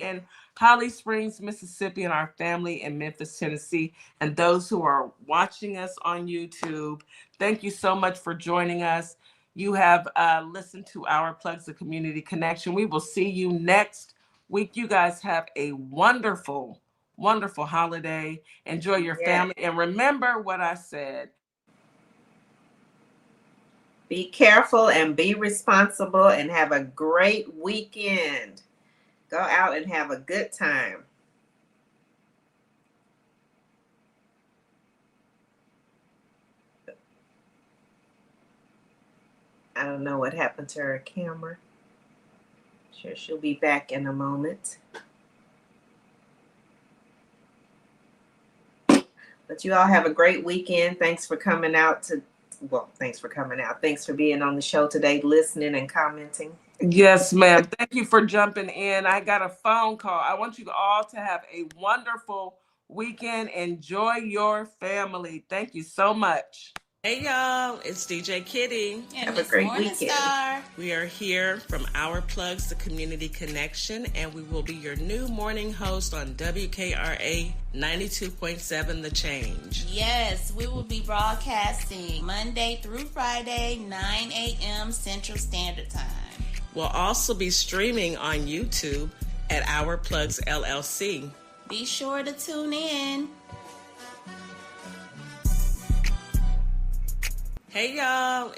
S2: in Holly Springs, Mississippi, and our family in Memphis, Tennessee, and those who are watching us on YouTube. Thank you so much for joining us. You have listened to Our Plugs, the Community Connection. We will see you next week. You guys have a wonderful, wonderful holiday. Enjoy your family. And remember what I said.
S3: Be careful and be responsible and have a great weekend. Go out and have a good time. I don't know what happened to her camera. Sure, she'll be back in a moment. But you all have a great weekend. Thanks for coming out. Thanks for being on the show today, listening and commenting.
S2: Yes, ma'am. Thank you for jumping in. I got a phone call. I want you all to have a wonderful weekend. Enjoy your family. Thank you so much. Hey y'all, it's DJ Kitty.
S3: And have a great weekend.
S2: We are here from Our Plugs, the Community Connection, and we will be your new morning host on WKRA 92.7 The Change.
S4: Yes, we will be broadcasting Monday through Friday, 9 a.m. Central Standard Time.
S2: We'll also be streaming on YouTube at Our Plugs LLC.
S4: Be sure to tune in.
S2: Hey y'all,